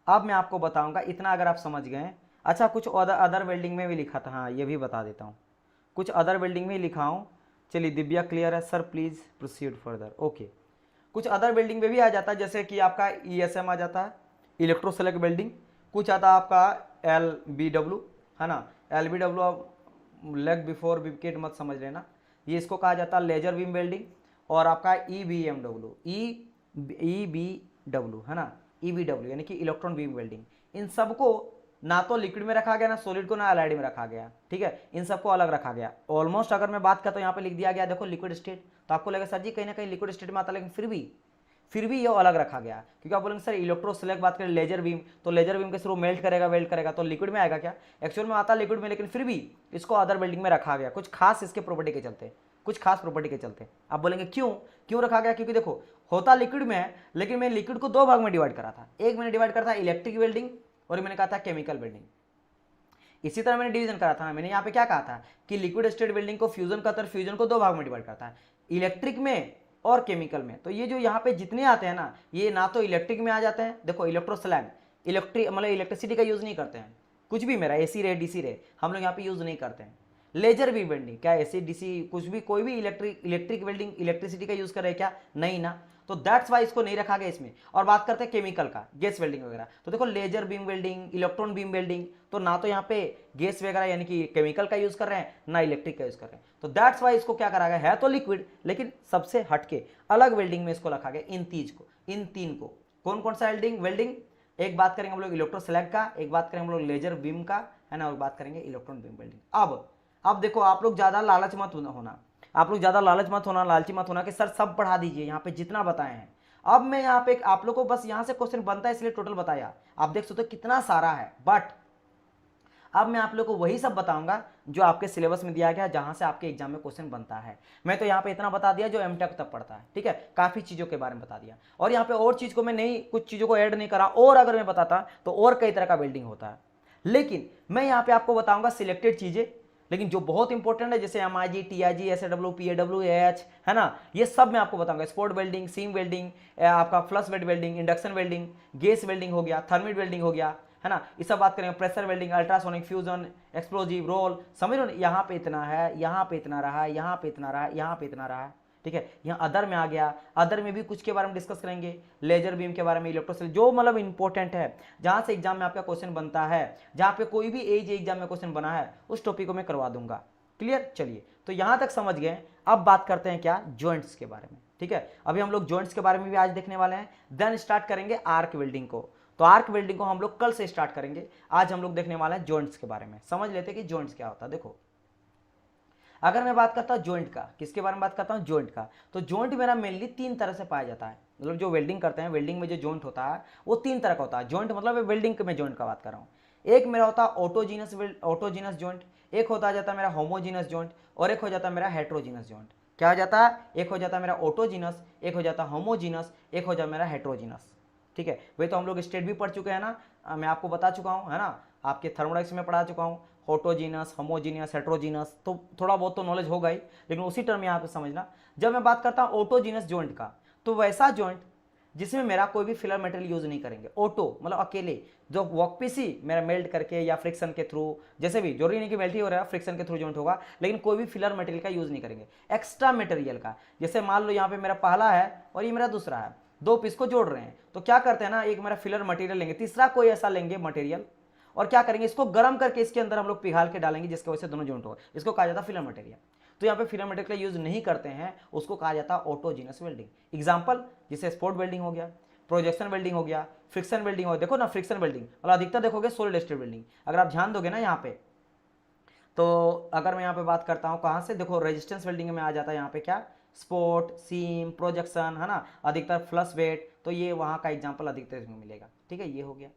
अब मैं आपको बताऊंगा, इतना अगर आप समझ गए। अच्छा, कुछ अदर बिल्डिंग में भी लिखा था, हाँ ये भी बता देता हूँ, कुछ अदर बिल्डिंग में लिखा हूँ। चलिए, दिव्या क्लियर है sir, please proceed further, okay. कुछ अदर बिल्डिंग में भी आ जाता है, जैसे कि आपका ESM आ जाता है, इलेक्ट्रोसेलेक्ट बिल्डिंग। कुछ आता है आपका LBW, है ना, LBW आप लेग बिफोर विकेट मत समझ लेना, ये इसको कहा जाता है लेजर बीम वेल्डिंग। और आपका EBMW, EBW है ना, EBW यानी कि इलेक्ट्रॉन बीम वेल्डिंग। इन सबको ना तो लिक्विड में रखा गया, ना सॉलिड को, ना एलाइड में रखा गया, ठीक है, इन सबको अलग रखा गया। ऑलमोस्ट अगर मैं बात करता हूँ, यहाँ पे लिख दिया गया देखो लिक्विड स्टेट, तो आपको लगेगा सर जी कहीं ना कहीं लिक्विड स्टेट में आता है, लेकिन फिर भी ये अलग रखा गया, क्योंकि आप बोलेंगे सर इलेक्ट्रोसेलेक्ट बात करें लेजर बीम, तो लेजर बीम के थ्रू मेल्ट करेगा, वेल्ट करेगा, तो लिक्विड में आएगा क्या, एक्चुअल में आता है लिक्विड में, लेकिन फिर भी इसको अदर बिल्डिंग में रखा गया, कुछ खास इसके प्रॉपर्टी के चलते, कुछ खास प्रॉपर्टी के चलते। आप बोलेंगे क्यों क्यों रखा गया, क्योंकि देखो होता लिक्विड में है, लेकिन मैं लिक्विड को दो भाग में डिवाइड करा था, एक मैंने डिवाइड करा था इलेक्ट्रिक वेल्डिंग, और मैंने कहा था केमिकल वेल्डिंग। इसी तरह मैंने डिवीजन करा था ना, मैंने यहाँ पे क्या कहा था कि लिक्विड स्टेट वेल्डिंग को फ्यूजन करता है, फ्यूजन को दो भाग में डिवाइड करता है, इलेक्ट्रिक में और केमिकल में। तो ये जो यहाँ पे जितने आते हैं ना, ये ना तो इलेक्ट्रिक में आ जाते हैं, देखो इलेक्ट्रोस्लैग, इलेक्ट्रिक मतलब इलेक्ट्रिसिटी का यूज नहीं करते हैं, कुछ भी मेरा AC रे DC रे हम लोग यहाँ पे यूज नहीं करते हैं। लेजर भी वेल्डिंग क्या AC DC कुछ भी, कोई भी इलेक्ट्रिक वेल्डिंग इलेक्ट्रिसिटी का यूज कर रहे हैं क्या, नहीं ना, तो दैट्स वाई इसको नहीं रखा गया इसमें। और बात करते हैं केमिकल का, गैस वेल्डिंग वगैरह, तो देखो laser beam welding, electron beam welding, तो ना तो यहाँ पे गैस वगैरह यानी कि केमिकल का यूज कर रहे हैं, ना इलेक्ट्रिक का यूज कर रहे हैं, तो दैट्स वाई इसको क्या करा गया, है तो लिक्विड लेकिन सबसे हटके अलग वेल्डिंग में इसको रखा गया, इन तीन को। कौन कौन सा वेल्डिंग, एक बात करेंगे हम लोग इलेक्ट्रोस्लैग का, एक बात करेंगे हम लोग लेजर बीम का, है ना, और बात करेंगे इलेक्ट्रॉन बीम वेल्डिंग। अब देखो आप लोग ज्यादा लालच मत होना, आप लोग ज्यादा लालची मत होना कि सर सब पढ़ा दीजिए यहाँ पे जितना बताए हैं। अब मैं यहाँ पे आप लोग को बस यहाँ से क्वेश्चन बनता है इसलिए टोटल बताया, आप देख सकते हो कितना सारा है, बट अब मैं आप लोग को वही सब बताऊंगा जो आपके सिलेबस में दिया गया, जहां से आपके एग्जाम में क्वेश्चन बनता है। मैं तो यहाँ पे इतना बता दिया जो M.Tech तक पढ़ता है, ठीक है, काफी चीजों के बारे में बता दिया, और यहाँ पे और चीज को मैं नहीं, कुछ चीजों को ऐड नहीं करा, और अगर मैं बताता तो और कई तरह का वेल्डिंग होता है, लेकिन मैं यहाँ पे आपको बताऊंगा सिलेक्टेड चीजें, लेकिन जो बहुत इंपॉर्टेंट है, जैसे MIG, TIG, SAW, PAW, AH, है ना, ये सब मैं आपको बताऊंगा। स्पॉट वेल्डिंग, सीम वेल्डिंग, आपका flash butt welding, induction welding, gas welding हो गया, थर्मिट वेल्डिंग हो गया, है ना, ये सब बात करेंगे, pressure welding, ultrasonic, fusion, explosive, roll, समझ लो, यहाँ पे इतना है, यहाँ पे इतना रहा, यहाँ पे इतना रहा, यहाँ पे इतना रहा, ठीक है। यहाँ अदर में आ गया, अदर में भी कुछ के बारे में डिस्कस करेंगे, लेजर बीम के बारे में, इलेक्ट्रोसेल, जो मतलब इंपॉर्टेंट है, जहां से एग्जाम में आपका क्वेश्चन बनता है, जहां पे कोई भी एग्जाम में क्वेश्चन बना है, उस टॉपिक को मैं करवा दूंगा। क्लियर, चलिए तो यहां तक समझ गए। अब बात करते हैं क्या, जॉइंट्स के बारे में, ठीक है। अभी हम लोग जॉइंट्स के बारे में भी आज देखने वाले हैं, देन स्टार्ट करेंगे आर्क वेल्डिंग को। तो आर्क वेल्डिंग को हम लोग कल से स्टार्ट करेंगे, आज हम लोग देखने वाले हैं जॉइंट्स के बारे में। समझ लेते हैं कि जॉइंट्स क्या होता है। देखो, अगर मैं बात करता हूं जॉइंट का, किसके बारे में बात करता हूं, जॉइंट का, तो जॉइंट मेरा मेनली तीन तरह से पाया जाता है, मतलब जो वेल्डिंग करते हैं, वेल्डिंग में जो जॉइंट होता है वो तीन तरह का होता है। जॉइंट मतलब वेल्डिंग में जॉइंट का बात कर रहा हूँ। एक मेरा होता है ऑटोजीनस जॉइंट, एक होता जाता है मेरा होमोजीनस जॉइंट, और एक हो जाता है मेरा हेट्रोजीनस जॉइंट। क्या हो जाता है, एक हो जाता है मेरा ऑटोजीनस, एक हो जाता है होमोजीनस, एक हो जाता है मेरा हेट्रोजीनस, ठीक है। वे तो हम लोग स्टेट भी पढ़ चुके हैं ना, मैं आपको बता चुका हूँ, है ना, आपके थर्मोडाइक्स में पढ़ा चुका हूँ, ऑटोजीनस, होमोजीनियस, हेट्रोजीनस, तो थोड़ा बहुत तो नॉलेज होगा ही, लेकिन उसी टर्म यहाँ पे समझना। जब मैं बात करता हूँ ऑटोजीनस जॉइंट का, तो वैसा जॉइंट जिसमें मेरा कोई भी फिलर मटेरियल यूज नहीं करेंगे, ऑटो मतलब अकेले, जो वर्कपीस ही मेरा मेल्ट करके या फ्रिक्शन के थ्रू, जैसे भी जरूरी नहीं कि मेल्ट ही हो रहा है, फ्रिक्शन के थ्रू जॉइंट होगा, लेकिन कोई भी फिलर मटेरियल का यूज नहीं करेंगे, एक्स्ट्रा मटेरियल का। जैसे मान लो यहाँ पे मेरा पहला है और ये मेरा दूसरा है, दो पीस को जोड़ रहे हैं, तो क्या करते हैं ना, एक मेरा फिलर मटेरियल लेंगे, तीसरा कोई ऐसा लेंगे मटेरियल, और क्या करेंगे, इसको गर्म करके इसके अंदर हम लोग पिघाल के डालेंगे, जिसकी वजह से दोनों जॉइंट होगा, इसको कहा जाता है फिलर मटेरियल। तो यहाँ पे फिलर मटेरियल का यूज नहीं करते हैं, उसको कहा जाता है ऑटोजीनस वेल्डिंग। एग्जांपल जैसे स्पॉट वेल्डिंग हो गया, प्रोजेक्शन वेल्डिंग हो गया, फ्रिक्शन वेल्डिंग हो, देखो ना फ्रिक्शन वेल्डिंग मतलब अधिकतर देखोगे सॉलिड स्टेट वेल्डिंग, अगर आप ध्यान दोगे ना यहाँ पे, तो अगर मैं यहाँ पे बात करता हूँ कहाँ से, देखो रेजिस्टेंस वेल्डिंग में आ जाता है यहाँ पे क्या, स्पॉट, सीम, प्रोजेक्शन, है ना, अधिकतर फ्लश वेट, तो ये वहाँ का एग्जाम्पल अधिकतर मिलेगा। ठीक है, ये हो गया।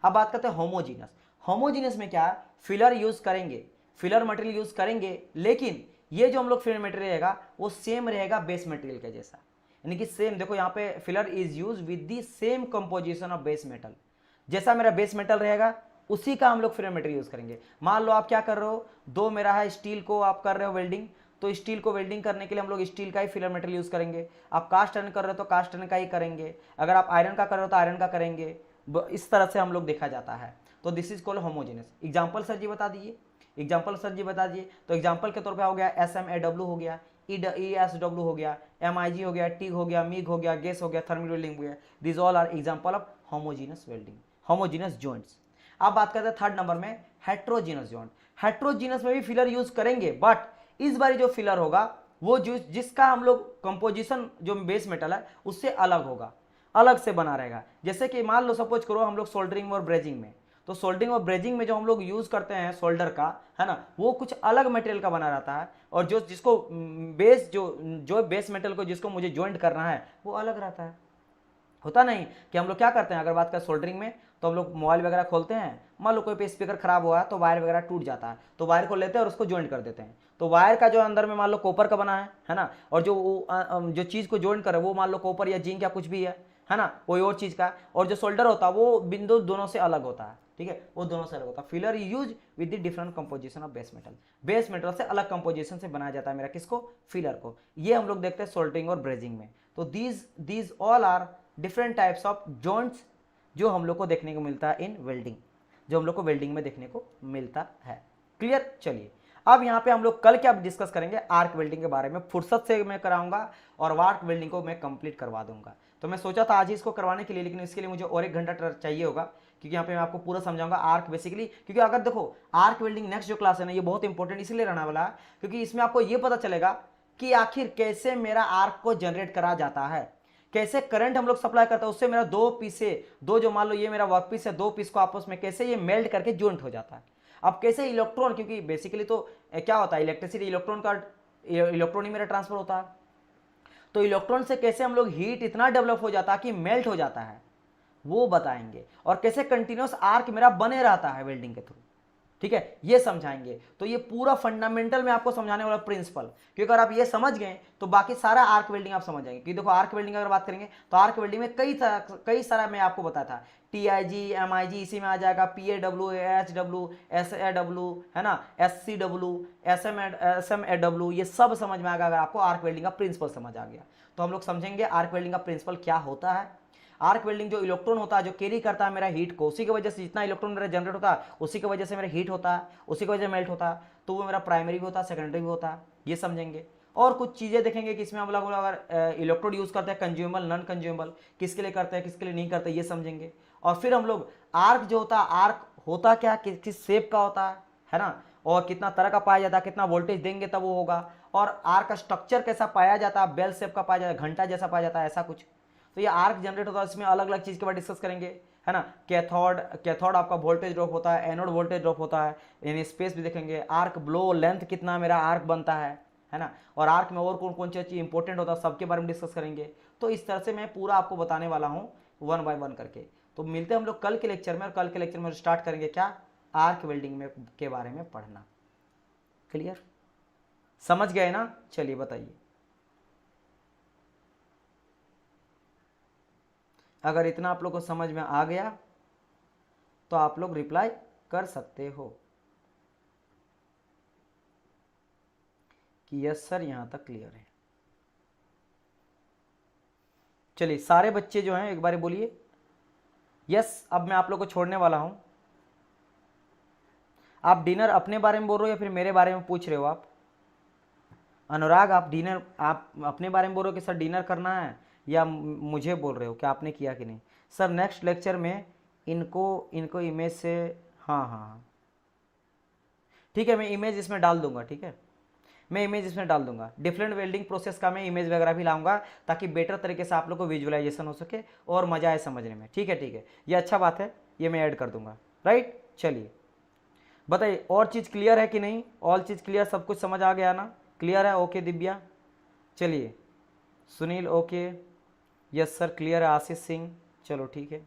अब बात करते हैं होमोजीनस। होमोजीनस में क्या, फिलर यूज करेंगे, फिलर मटेरियल यूज करेंगे, लेकिन ये जो हम लोग फिलर मटेरियल रहेगा वो सेम रहेगा बेस मटेरियल के जैसा, यानी कि सेम, देखो यहाँ पे filler is use with the same composition of base metal, जैसा मेरा बेस मेटल रहेगा उसी का हम लोग फिलर मटेरियल यूज करेंगे। मान लो आप क्या कर रहे हो, दो मेरा है स्टील को आप कर रहे हो वेल्डिंग, तो स्टील को वेल्डिंग करने के लिए हम लोग स्टील का ही फिलर मटेरियल यूज करेंगे। आप कास्ट आयरन कर रहे हो तो कास्ट आयरन का ही करेंगे, अगर आप आयरन का कर रहे हो तो आयरन का करेंगे, इस तरह से हम लोग देखा जाता है। तो this is called homogeneous. Example sir ji बता दीजिए, एग्जाम्पल सर जी बता दीजिए। तो एग्जाम्पल के तौर पे हो गया SMAW हो गया, ESW हो गया, MIG हो गया, TIG हो गया, MIG हो गया, गैस हो गया, थर्मल वेल्डिंग हो गया। This all are example of homogeneous welding, homogeneous joints. अब बात करते हैं थर्ड नंबर में हेट्रोजीनस जॉइंट। हेट्रोजीनस में भी फिलर यूज करेंगे, बट इस बार जो फिलर होगा वो जिसका हम लोग कंपोजिशन जो बेस मेटल है उससे अलग होगा, अलग से बना रहेगा। जैसे कि मान लो सपोज करो हम लोग सोल्डरिंग और ब्रेजिंग में, तो सोल्डरिंग और ब्रेजिंग में जो हम लोग यूज करते हैं सोल्डर का, है ना, वो कुछ अलग मटेरियल का बना रहता है, और जो जिसको बेस जो बेस मेटल को जिसको मुझे ज्वाइंट करना है वो अलग रहता है। होता नहीं कि हम लोग क्या करते हैं, अगर बात करें सोल्डरिंग में, तो हम लोग मोबाइल वगैरह खोलते हैं, मान लो कोई पे स्पीकर खराब हुआ है तो वायर वगैरह टूट जाता है, तो वायर को लेते हैं और उसको ज्वाइंट कर देते हैं। तो वायर का जो अंदर में मान लो कॉपर का बना है ना, और जो चीज़ को ज्वाइंट करे वो मान लो कॉपर या जिंक या कुछ भी है ना, कोई और चीज़ का, और जो सोल्डर होता है वो बिंदु दोनों से अलग होता है। ठीक है, वो दोनों से अलग होता है। Filler use with the different composition of base metal, base metal से अलग कंपोजिशन से बनाया जाता है मेरा किसको, फिलर को। ये हम लोग देखते हैं सोल्डरिंग और ब्रेजिंग में। तो these all are different types of joints जो हम लोग को देखने को मिलता है इन वेल्डिंग, जो हम लोग को वेल्डिंग में देखने को मिलता है। क्लियर। चलिए अब यहाँ पे हम लोग कल क्या डिस्कस करेंगे, आर्क वेल्डिंग के बारे में फुर्सत से मैं कराऊंगा, और आर्क वेल्डिंग को मैं कंप्लीट करवा दूंगा। तो मैं सोचा था आज ही इसको करवाने के लिए, लेकिन इसके लिए मुझे और 1 घंटा चाहिए होगा, क्योंकि यहाँ पे मैं आपको पूरा समझाऊंगा आर्क बेसिकली। क्योंकि अगर देखो आर्क वेल्डिंग नेक्स्ट जो क्लास है ना, ये बहुत इंपॉर्टेंट इसलिए रहने वाला है क्योंकि इसमें आपको ये पता चलेगा कि आखिर कैसे मेरा आर्क को जनरेट करा जाता है, कैसे करंट हम लोग सप्लाई करते हैं, उससे मेरा दो पीसे, दो जो मान लो ये मेरा वर्क पीस है, दो पीस को आपस में कैसे ये मेल्ट करके जॉइंट हो जाता है। अब कैसे इलेक्ट्रॉन, क्योंकि बेसिकली तो क्या होता है, इलेक्ट्रिसिटी इलेक्ट्रॉन का, इलेक्ट्रॉन ही मेरा ट्रांसफर होता है, तो इलेक्ट्रॉन से कैसे हम लोग हीट इतना डेवलप हो जाता है कि मेल्ट हो जाता है वो बताएंगे, और कैसे कंटिन्यूस आर्क मेरा बने रहता है वेल्डिंग के थ्रू। ठीक है, ये समझाएंगे। तो ये पूरा फंडामेंटल में आपको समझाने वाला प्रिंसिपल, क्योंकि अगर आप ये समझ गए तो बाकी सारा आर्क वेल्डिंग आप समझ जाएंगे। क्योंकि देखो आर्क वेल्डिंग अगर बात करेंगे तो आर्क वेल्डिंग में कई सारा मैं आपको बताया था, TIG MIG इसी में आ जाएगा, PAW AHW SAW, है ना, SCW SMAW, ये सब समझ में आएगा अगर आपको आर्क वेल्डिंग का प्रिंसिपल समझ आ गया। तो हम लोग समझेंगे आर्क वेल्डिंग का प्रिंसिपल क्या होता है। आर्क वेल्डिंग जो इलेक्ट्रॉन होता है जो कैरी करता है मेरा हीट को, उसी की वजह से जितना इलेक्ट्रॉन मेरा जनरेट होता है उसी की वजह से मेरा हीट होता है, उसी की वजह से मेल्ट होता है, तो वो मेरा प्राइमरी भी होता है सेकेंडरी भी होता है, ये समझेंगे। और कुछ चीज़ें देखेंगे कि इसमें हम लोग अगर इलेक्ट्रोड यूज़ करते हैं कंज्यूमेबल नॉन कंज्यूमेबल, किसके लिए करते हैं किसके लिए नहीं करते, ये समझेंगे। और फिर हम लोग आर्क जो होता है, आर्क होता क्या, किस शेप का होता है ना, और कितना तरह का पाया जाता है, कितना वोल्टेज देंगे तब वो होगा, और आर्क का स्ट्रक्चर कैसा पाया जाता है, बेल शेप का पाया जाता है, घंटा जैसा पाया जाता है, ऐसा कुछ। तो ये आर्क जनरेट होता है, इसमें अलग अलग चीज़ के बाद डिस्कस करेंगे, है ना। कैथोड आपका वोल्टेज ड्रॉप होता है, एनोड वोल्टेज ड्रॉप होता है, यानी स्पेस भी देखेंगे, आर्क ब्लो लेंथ कितना मेरा आर्क बनता है ना, और आर्क में और कौन कौन सी चीज़ इंपॉर्टेंट होता है सबके बारे में डिस्कस करेंगे। तो इस तरह से मैं पूरा आपको बताने वाला हूँ 1 बाय 1 करके। तो मिलते हैं हम लोग कल के लेक्चर में, और कल के लेक्चर में स्टार्ट करेंगे क्या, आर्क वेल्डिंग में के बारे में पढ़ना। क्लियर, समझ गए ना। चलिए बताइए, अगर इतना आप लोग को समझ में आ गया तो आप लोग रिप्लाई कर सकते हो कि यस सर यहाँ तक क्लियर है। चलिए सारे बच्चे जो हैं एक बार बोलिए यस। अब मैं आप लोग को छोड़ने वाला हूं। आप डिनर अपने बारे में बोल रहे हो या फिर मेरे बारे में पूछ रहे हो आप? अनुराग, आप डिनर आप अपने बारे में बोल रहे हो कि सर डिनर करना है, या मुझे बोल रहे हो कि आपने किया कि नहीं? सर नेक्स्ट लेक्चर में इनको इनको इमेज से, हाँ हाँ हाँ ठीक है, मैं इमेज इसमें डाल दूंगा। ठीक है, मैं इमेज इसमें डाल दूंगा। डिफरेंट वेल्डिंग प्रोसेस का मैं इमेज वगैरह भी लाऊंगा ताकि बेटर तरीके से आप लोग को विजुअलाइजेशन हो सके और मजा आए समझने में। ठीक है ठीक है, ये अच्छा बात है, ये मैं ऐड कर दूंगा। राइट, चलिए बताइए और चीज़ क्लियर है कि नहीं? ऑल चीज़ क्लियर, सब कुछ समझ आ गया ना? क्लियर है? ओके दिव्या, चलिए Sunil okay, yes sir clear है। आशीष सिंह, चलो ठीक है।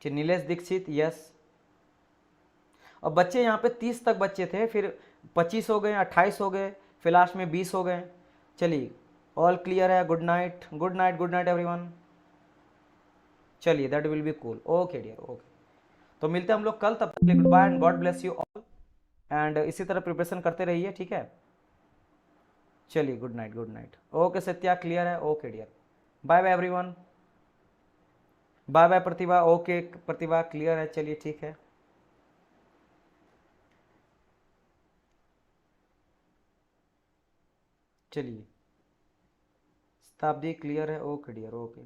नीलेश दीक्षित यस। और बच्चे यहाँ पे 30 तक बच्चे थे, फिर 25 हो गए, 28 हो गए, फिर लास्ट में 20 हो गए। चलिए ऑल क्लियर है। Good night, good night, good night everyone. चलिए that will be cool. Okay dear, okay. तो मिलते हैं हम लोग कल, तब तक के लिए good bye and God bless you all. And इसी तरह प्रिपरेशन करते रहिए, ठीक है। चलिए good night, good night. Okay Satya clear है, okay dear. Bye bye everyone, bye bye Pratibha, okay Pratibha clear है, चलिए ठीक है। चलिए शताब्दी क्लियर है, ओके डियर, ओके।